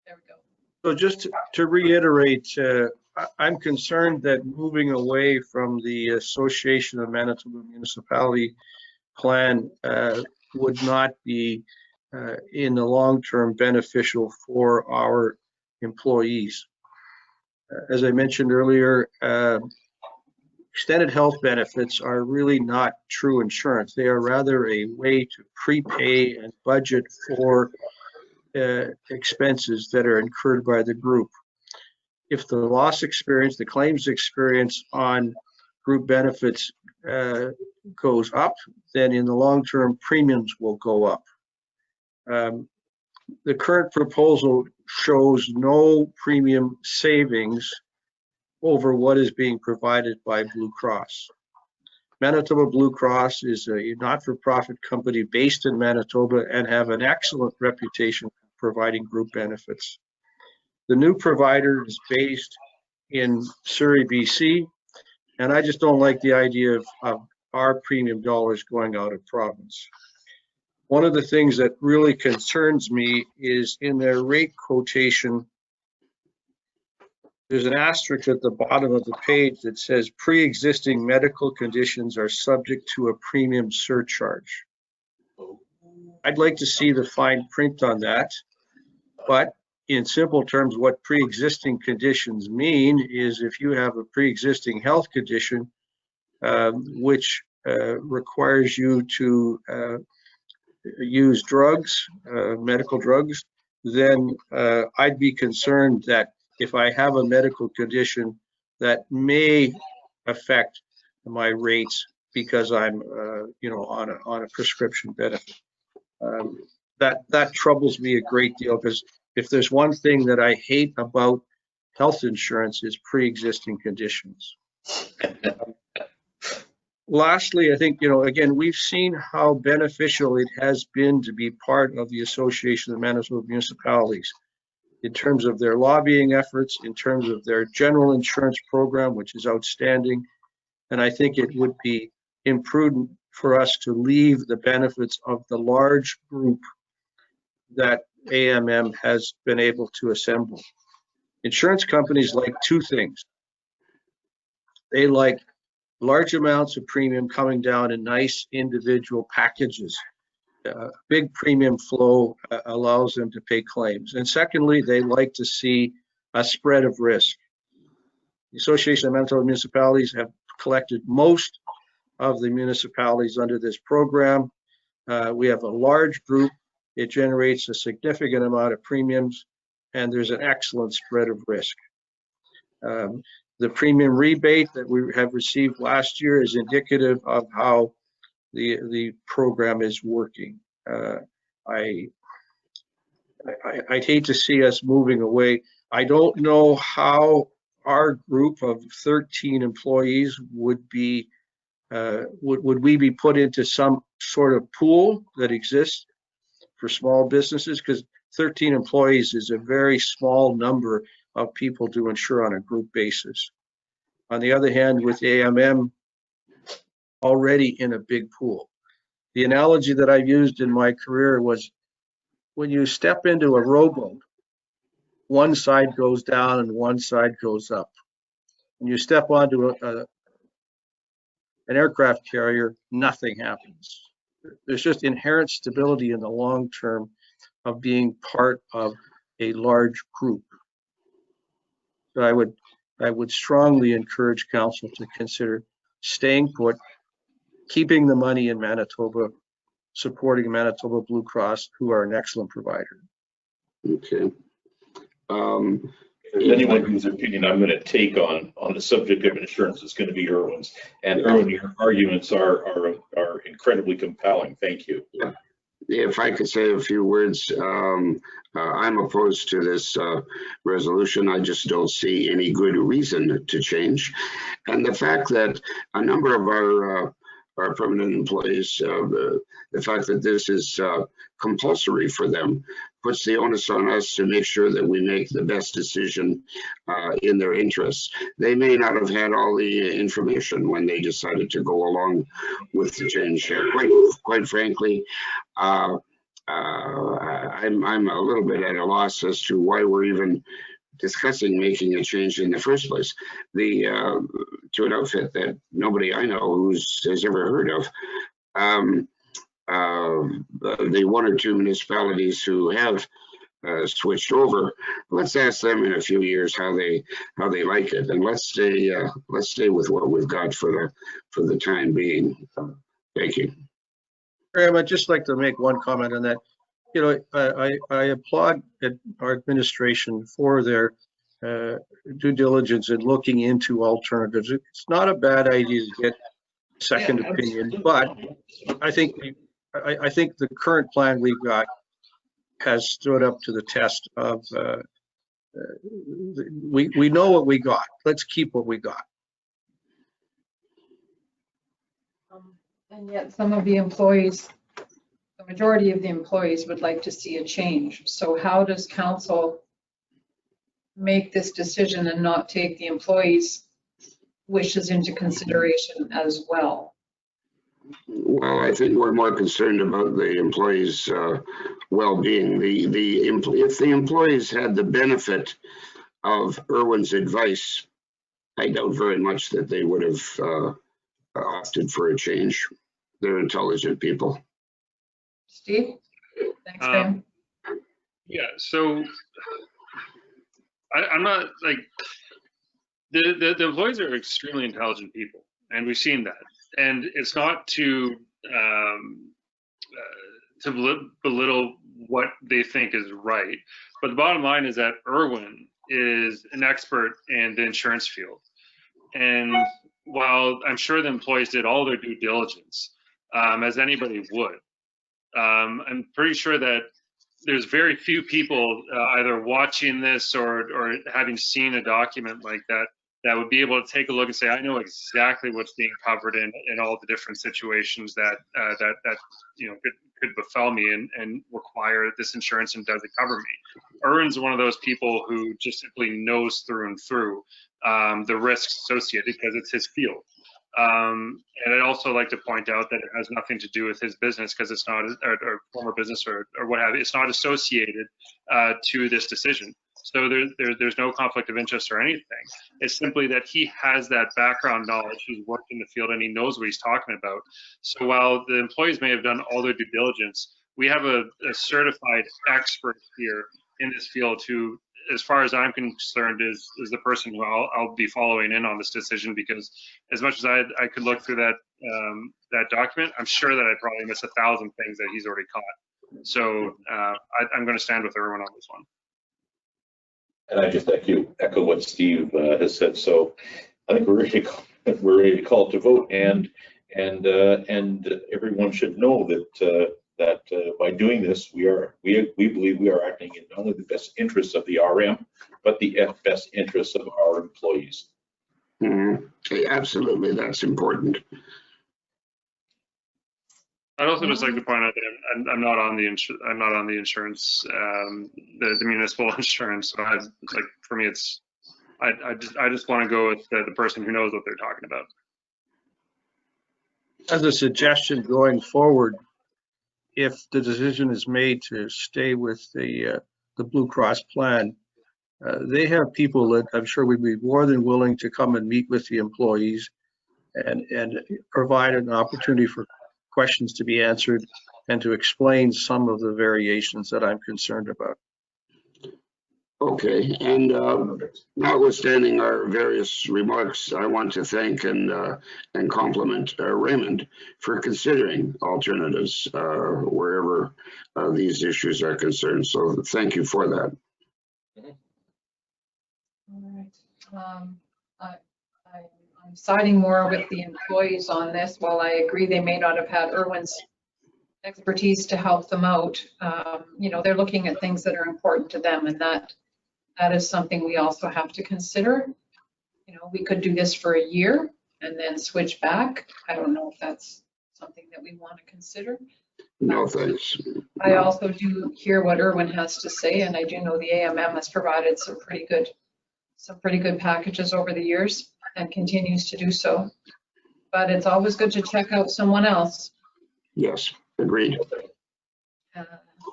we go. So just to reiterate, I'm concerned that moving away from the Association of Manitoba Municipality plan would not be in the long term beneficial for our employees. As I mentioned earlier, extended health benefits are really not true insurance. They are rather a way to prepay and budget for expenses that are incurred by the group. If the loss experience, the claims experience on group benefits goes up, then in the long term premiums will go up. The current proposal shows no premium savings over what is being provided by Blue Cross. Manitoba Blue Cross is a not-for-profit company based in Manitoba and have an excellent reputation for providing group benefits. The new provider is based in Surrey, BC, and I just don't like the idea of our premium dollars going out of province. One of the things that really concerns me is in their rate quotation there's an asterisk at the bottom of the page that says pre-existing medical conditions are subject to a premium surcharge. I'd like to see the fine print on that, but in simple terms, what pre-existing conditions mean is if you have a pre-existing health condition which requires you to use drugs, medical drugs, then I'd be concerned that if I have a medical condition that may affect my rates because I'm, on a prescription benefit. That troubles me a great deal, because if there's one thing that I hate about health insurance is pre-existing conditions. Lastly, I think, again, we've seen how beneficial it has been to be part of the Association of Manitoba Municipalities in terms of their lobbying efforts, in terms of their general insurance program, which is outstanding. And I think it would be imprudent for us to leave the benefits of the large group that AMM has been able to assemble. Insurance companies like two things. They like large amounts of premium coming down in nice individual packages. Big premium flow allows them to pay claims. And secondly, they like to see a spread of risk. The Association of Manitoba Municipalities have collected most of the municipalities under this program. We have a large group. It generates a significant amount of premiums, and there's an excellent spread of risk. The premium rebate that we have received last year is indicative of how the program is working. I'd hate to see us moving away. I don't know how our group of 13 employees would be, would we be put into some sort of pool that exists for small businesses? Because 13 employees is a very small number of people to insure on a group basis. On the other hand, with AMM already in a big pool. The analogy that I've used in my career was when you step into a rowboat, one side goes down and one side goes up. When you step onto an aircraft carrier, nothing happens. There's just inherent stability in the long term of being part of a large group. So I would strongly encourage council to consider staying put, keeping the money in Manitoba, supporting Manitoba Blue Cross, who are an excellent provider. Okay. If there's anyone whose opinion I'm going to take on the subject of insurance, it's going to be Irwin's. And Irwin, your arguments are incredibly compelling. Thank you. Yeah. If I could say a few words, I'm opposed to this resolution. I just don't see any good reason to change. And the fact that a number of our permanent employees, the fact that this is compulsory for them puts the onus on us to make sure that we make the best decision in their interests. They may not have had all the information when they decided to go along with the change. Quite frankly, I'm a little bit at a loss as to why we're even discussing making a change in the first place. To an outfit that nobody I know has ever heard of. The one or two municipalities who have switched over, let's ask them in a few years how they like it, and let's stay with what we've got for the time being. Thank you. Graham, I'd just like to make one comment on that. I applaud our administration for their due diligence in looking into alternatives. It's not a bad idea to get a second opinion, but I think the current plan we've got has stood up to the test of we know what we got. Let's keep what we got. And yet some of the employees, the majority of the employees would like to see a change. So how does council make this decision and not take the employees' wishes into consideration as well? Well, I think we're more concerned about the employees' well-being. If the employees had the benefit of Irwin's advice, I doubt very much that they would have opted for a change. They're intelligent people. Steve? Thanks, Graham. Yeah, so I'm not like, the employees are extremely intelligent people, and we've seen that. And it's not to belittle what they think is right, but the bottom line is that Irwin is an expert in the insurance field. And while I'm sure the employees did all their due diligence, as anybody would, I'm pretty sure that there's very few people either watching this or having seen a document like that would be able to take a look and say, I know exactly what's being covered in all the different situations that you know could befell me and require this insurance, and does it cover me? Irwin's one of those people who just simply knows through and through the risks associated, because it's his field. And I'd also like to point out that it has nothing to do with his business, because it's not, or former business or what have you, it's not associated to this decision. So there's no conflict of interest or anything. It's simply that he has that background knowledge, he's worked in the field, and he knows what he's talking about. So while the employees may have done all their due diligence, we have a certified expert here in this field who, as far as I'm concerned, is the person who I'll be following in on this decision, because as much as I could look through that document, I'm sure that I probably miss 1,000 things that he's already caught. So I'm going to stand with Irwin on this one. And I just echo what Steve has said. So I think we're ready to call it to vote, and everyone should know that by doing this, we believe we are acting in not only the best interests of the RM, but the best interests of our employees. Mm-hmm. Okay, absolutely, that's important. I'd also just like to point out that I'm not on the insurance, the municipal insurance. So for me, I just want to go with the person who knows what they're talking about. As a suggestion going forward, if the decision is made to stay with the Blue Cross plan, they have people that I'm sure would be more than willing to come and meet with the employees and provide an opportunity for questions to be answered and to explain some of the variations that I'm concerned about. Okay, and notwithstanding our various remarks, I want to thank and compliment Raymond for considering alternatives wherever these issues are concerned. So thank you for that. All right. I'm siding more with the employees on this. While I agree they may not have had Irwin's expertise to help them out, you know, they're looking at things that are important to them, and that is something we also have to consider. You know, we could do this for a year and then switch back. I don't know if that's something that we want to consider. No, thanks. I also do hear what Irwin has to say, and I do know the AMM has provided some pretty good packages over the years and continues to do so. But it's always good to check out someone else. Yes, agreed.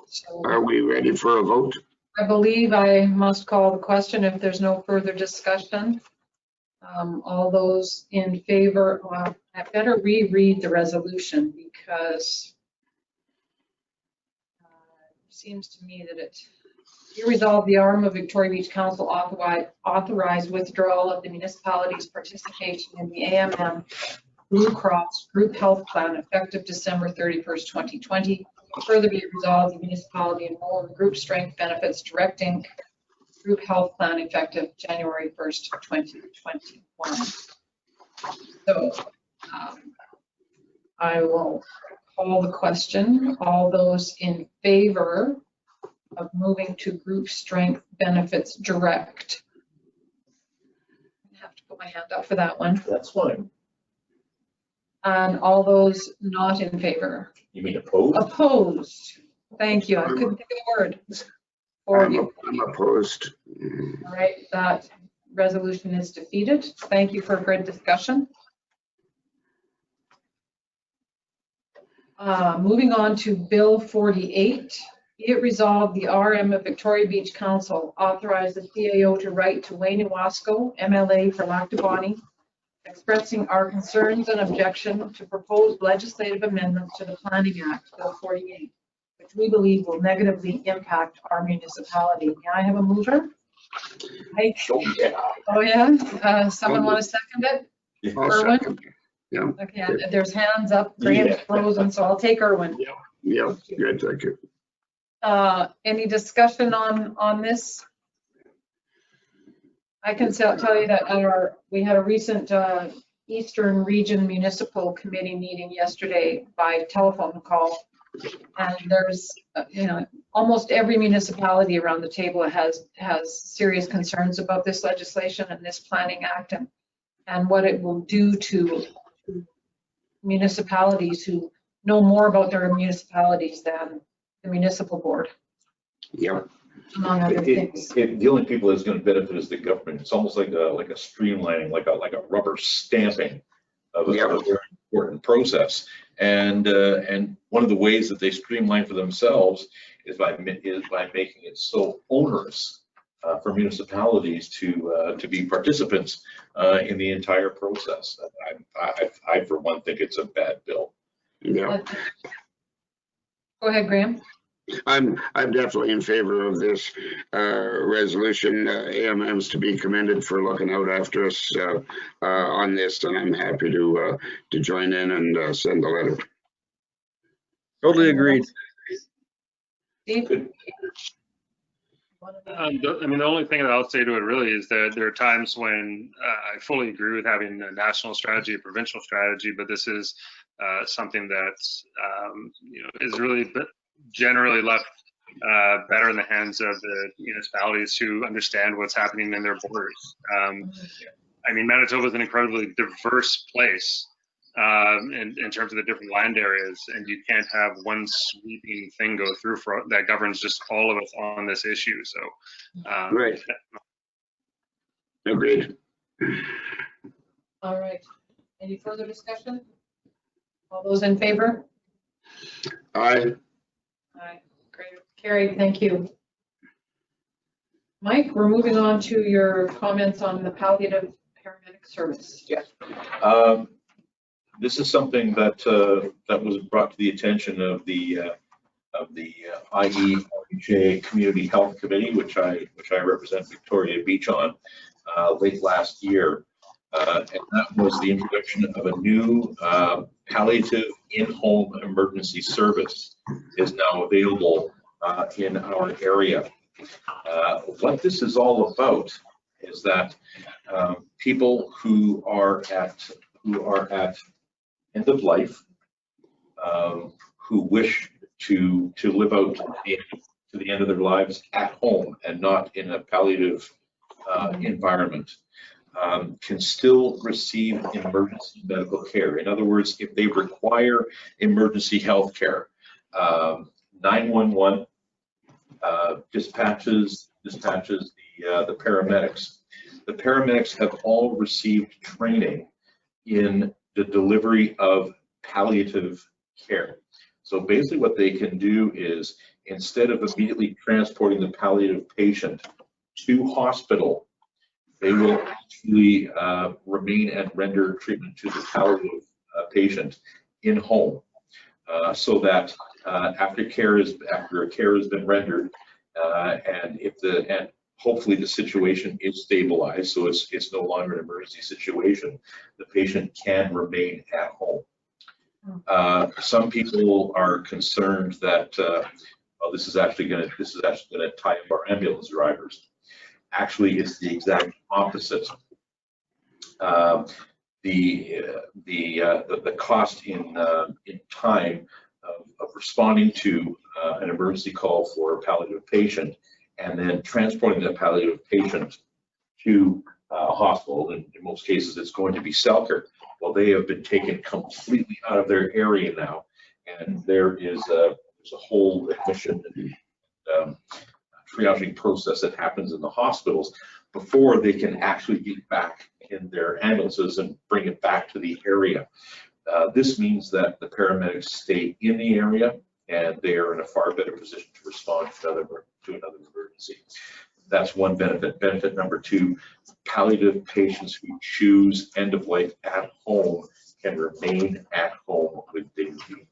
So are we ready for a vote? I believe I must call the question if there's no further discussion. All those in favor, I better reread the resolution, because it seems to me that it, you resolve the RM of Victoria Beach Council authorized withdrawal of the municipality's participation in the AMM Blue Cross Group Health Plan effective December 31st, 2020. Further be resolved, the municipality enroll in Group Strength Benefits Directing Group Health Plan effective January 1st, 2021. So I will call the question. All those in favor of moving to Group Strength Benefits Direct? I have to put my hand up for that one. That's fine. And all those not in favor? You mean opposed? Opposed. Thank you. I couldn't think of the word. I'm opposed. All right, that resolution is defeated. Thank you for a great discussion. Moving on to Bill 48, Be it resolved, the RM of Victoria Beach Council authorized the CAO to write to Wayne Iwasco, MLA for Lac du Bonny, expressing our concerns and objection to proposed legislative amendments to the Planning Act, Bill 48, which we believe will negatively impact our municipality. May I have a mover? Mike? Oh, yeah? Someone want to second it? I'll Erwin? second. Yeah, Okay, there's hands up, Graham's frozen, so I'll take Erwin. yeah, good, thank you. Any discussion on this? I can tell you that we had a recent Eastern Region Municipal Committee meeting yesterday by telephone call. And there's, almost every municipality around the table has serious concerns about this legislation and this Planning Act and what it will do to municipalities who know more about their municipalities than the municipal board. Yeah. Among other things. The only people that's going to benefit is the government. It's almost like a streamlining, like a rubber stamping of a very important process. And one of the ways that they streamline for themselves is by making it so onerous for municipalities to be participants in the entire process. I for one think it's a bad bill. Yeah. Go ahead, Graham. I'm definitely in favor of this resolution. AMM's to be commended for looking out after us on this, and I'm happy to join in and send the letter. Totally agreed. Steve? The only thing that I'll say to it really is that there are times when I fully agree with having a national strategy, a provincial strategy, but this is something that is really generally left better in the hands of the municipalities who understand what's happening in their borders. Manitoba is an incredibly diverse place in terms of the different land areas, and you can't have one sweeping thing go through that governs just all of us on this issue. So, Right. Agreed. All right. Any further discussion? All those in favor? Aye. Aye. Great. Carried. Thank you. Mike, we're moving on to your comments on the palliative paramedic service. Yes. This is something that was brought to the attention of the IERJ Community Health Committee, which I represent Victoria Beach on, late last year, and that was the introduction of a new palliative in-home emergency service is now available in our area. What this is all about is that people who are at end of life, who wish to live out to the end of their lives at home and not in a palliative environment, can still receive emergency medical care. In other words, if they require emergency health care, 911 dispatches the paramedics. The paramedics have all received training in the delivery of palliative care. So basically what they can do is, instead of immediately transporting the palliative patient to hospital, they will actually remain and render treatment to the palliative patient in home, so that after care has been rendered, and hopefully the situation is stabilized, so it's no longer an emergency situation, the patient can remain at home. Some people are concerned that this is actually going to tie up our ambulance drivers. Actually, it's the exact opposite. The cost in time of responding to an emergency call for a palliative patient and then transporting the palliative patient to a hospital, in most cases it's going to be Selkirk. Well, they have been taken completely out of their area now, and there's a whole admission and triaging process that happens in the hospitals before they can actually get back in their ambulances and bring it back to the area. This means that the paramedics stay in the area and they are in a far better position to respond to another emergency. That's one benefit. Benefit number two, palliative patients who choose end of life at home can remain at home with dignity.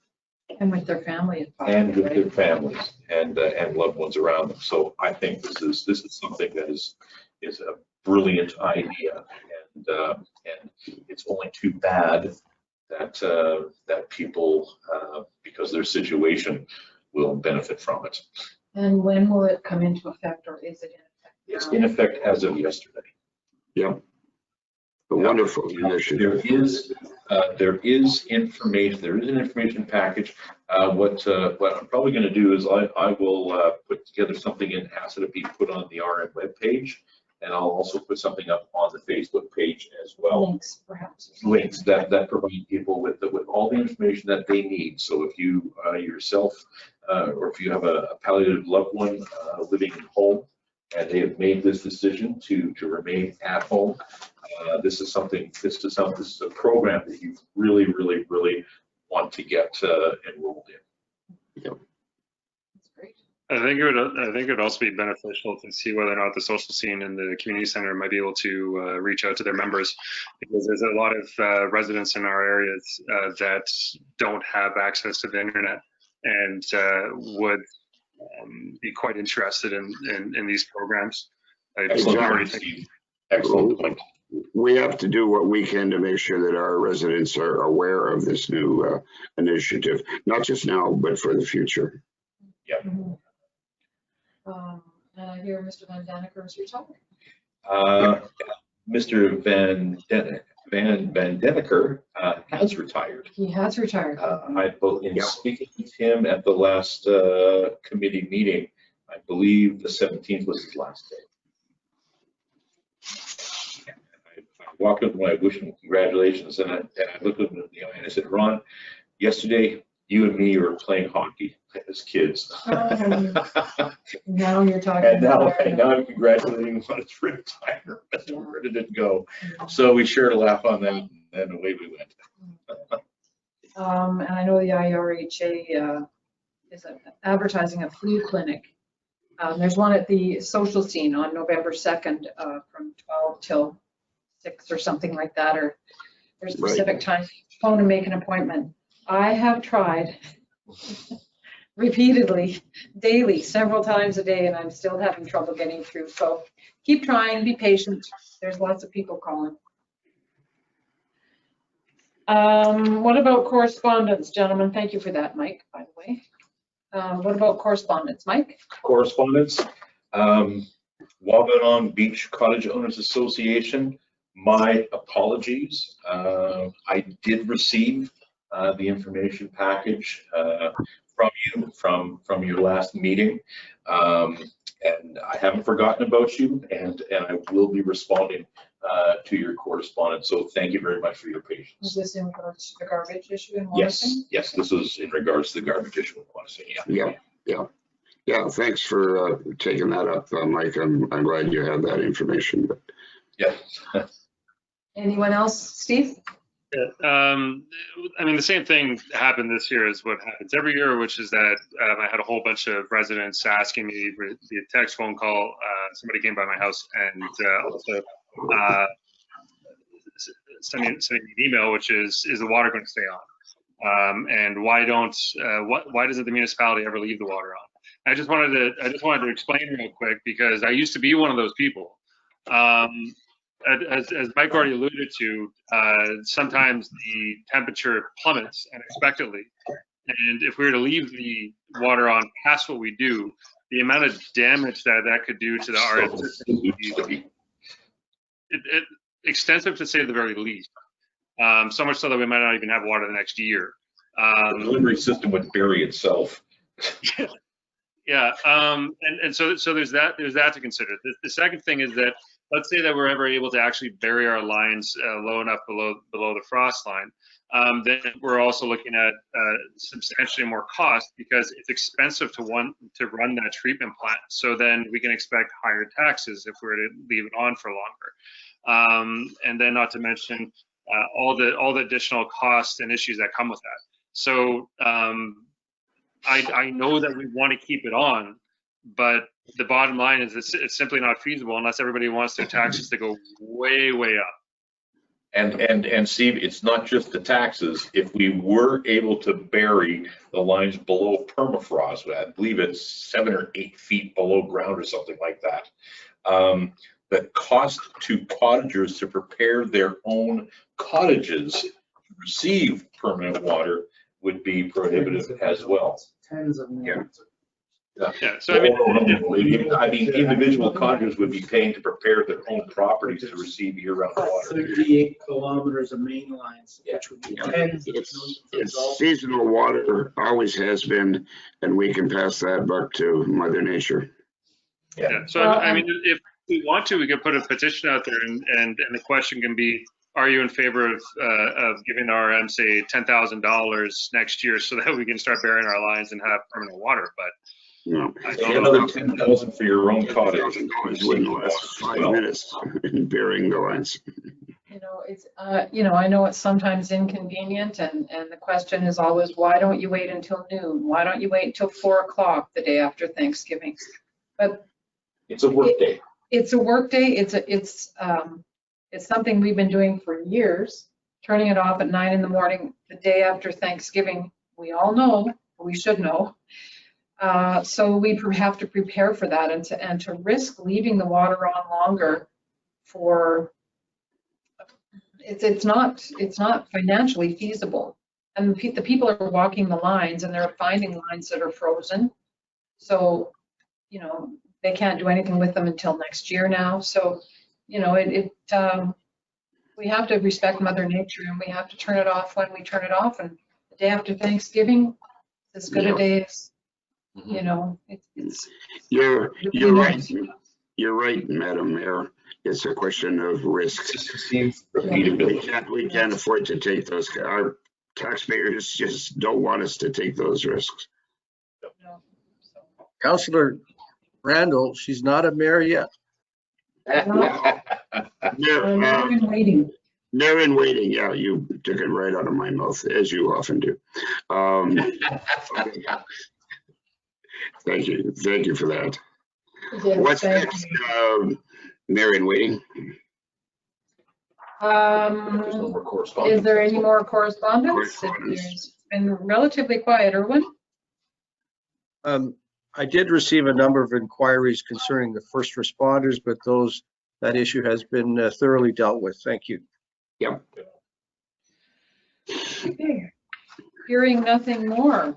And with their family. And with their families and loved ones around them. So I think this is something that is a brilliant idea, and it's only too bad that people, because their situation, will benefit from it. And when will it come into effect, or is it in effect? It's in effect as of yesterday. Yeah. A wonderful initiative. There is information. There is an information package. What I'm probably going to do is I will put together something and ask it to be put on the RM webpage, and I'll also put something up on the Facebook page as well. Links, perhaps. Links that provide people with all the information that they need. So if you yourself, or if you have a palliative loved one living at home, and they have made this decision to remain at home, this is a program that you really want to get enrolled in. Yep. That's great. I think it would also be beneficial to see whether or not the social scene in the community center might be able to reach out to their members, because there's a lot of residents in our areas that don't have access to the internet and would be quite interested in these programs. Excellent point. We have to do what we can to make sure that our residents are aware of this new initiative, not just now, but for the future. Yeah. And I hear Mr. Van Daneker is retiring. Mr. Van Daneker has retired. He has retired. In speaking with him at the last committee meeting, I believe the 17th was his last day. I walked up and I wished him congratulations, and I looked at him in the eye and I said, Ron, yesterday you and me were playing hockey as kids. Now you're talking. And now I'm congratulating him on his retirement. Where did it go? So we shared a laugh on that, and then away we went. And I know the IRHA is advertising a flu clinic. There's one at the social scene on November 2nd from 12 till 6 or something like that, or there's a specific time. Phone and make an appointment. I have tried repeatedly, daily, several times a day, and I'm still having trouble getting through. So keep trying, be patient. There's lots of people calling. What about correspondence, gentlemen? Thank you for that, Mike, by the way. What about correspondence, Mike? Correspondence. Wabanong Beach Cottage Owners Association, my apologies. I did receive the information package from you from your last meeting, and I haven't forgotten about you, and I will be responding to your correspondence. So thank you very much for your patience. Is this in regards to the garbage issue in Washington? Yes, this is in regards to the garbage issue in Washington. Yeah. Thanks for taking that up, Mike. I'm glad you have that information. Yeah. Anyone else, Steve? Yeah, I mean, the same thing happened this year as what happens every year, which is that I had a whole bunch of residents asking me via text, phone call. Somebody came by my house and also sending me an email, which is the water going to stay on? And why doesn't the municipality ever leave the water on? I just wanted to explain real quick, because I used to be one of those people. As Mike already alluded to, sometimes the temperature plummets unexpectedly. And if we were to leave the water on past what we do, the amount of damage that could do to the RF system, extensive to say the very least. So much so that we might not even have water the next year. The delivery system would bury itself. Yeah, and so there's that to consider. The second thing is that, let's say that we're ever able to actually bury our lines low enough below the frost line, then we're also looking at substantially more cost, because it's expensive to run that treatment plant. So then we can expect higher taxes if we were to leave it on for longer, and then not to mention all the additional costs and issues that come with that. So I know that we want to keep it on, but the bottom line is it's simply not feasible unless everybody wants their taxes to go way, way up. And Steve, it's not just the taxes. If we were able to bury the lines below permafrost, I believe it's 7 or 8 feet below ground or something like that. The cost to cottagers to prepare their own cottages to receive permanent water would be prohibitive as well. Tens of millions. Yeah, so I mean, Individual cottagers would be paying to prepare their own properties to receive year-round water. 38 kilometers of main lines, which would be tens of millions of It's dollars. seasonal water, always has been, and we can pass that buck to Mother Nature. yeah. So I mean, if we want to, we could put a petition out there, and the question can be, are you in favor of giving RM say $10,000 next year so that we can start burying our lines and have permanent water? But No. I don't know. Another 10,000 for your own cottage. $10,000 wouldn't last 5 minutes in burying the lines. You know, it's, I know it's sometimes inconvenient, and the question is always, why don't you wait until noon? Why don't you wait until 4 o'clock the day after Thanksgiving? But It's a work day. it's a work day. It's something we've been doing for years, turning it off at 9 in the morning the day after Thanksgiving. We all know, we should know. So we have to prepare for that, and to risk leaving the water on longer for, it's not financially feasible. And the people are walking the lines and they're finding lines that are frozen. So, you know, they can't do anything with them until next year now. So, you know, we have to respect Mother Nature, and we have to turn it off when we turn it off. And the day after Thanksgiving, it's as good a day as, you know, it's. You're right. You're right, Madam Mayor. It's a question of risk. Repeatability. We can't afford to take those. Our taxpayers just don't want us to take those risks. No, so. Councillor Randall, she's not a mayor yet. I'm waiting. They're in waiting. Yeah, you took it right out of my mouth, as you often do. Thank you for that. Yes, What's thank next, you. Mayor in waiting? There's no more correspondence. Is there any more correspondence? It's been relatively quiet, Erwin. I did receive a number of inquiries concerning the first responders, but that issue has been thoroughly dealt with. Thank you. Yep. Okay. Hearing nothing more,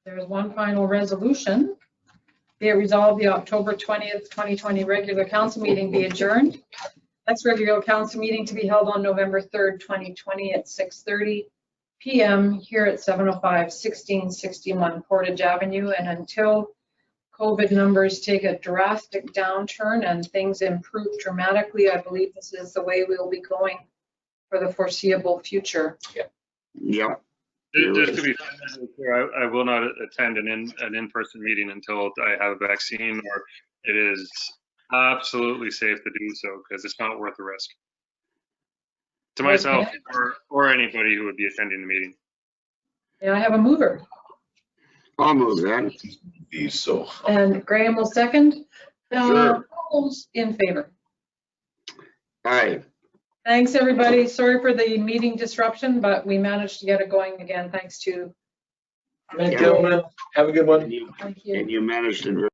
there's one final resolution. Be it resolved, the October 20th, 2020 regular council meeting be adjourned. Next regular council meeting to be held on November 3rd, 2020 at 6:30 p.m. here at 705 1661 Portage Avenue. And until COVID numbers take a drastic downturn and things improve dramatically, I believe this is the way we'll be going for the foreseeable future. Yeah. Just to be clear, I will not attend an in-person meeting until I have a vaccine or it is absolutely safe to do so, because it's not worth the risk to myself or anybody who would be attending the meeting. Yeah, I have a mover. I'll move that. So And Graham will second. Sure. All those in favor. Aye. Thanks, everybody. Sorry for the meeting disruption, but we managed to get it going again, thanks to. Thank you, gentlemen. Have a good one. Thank you. And you managed it very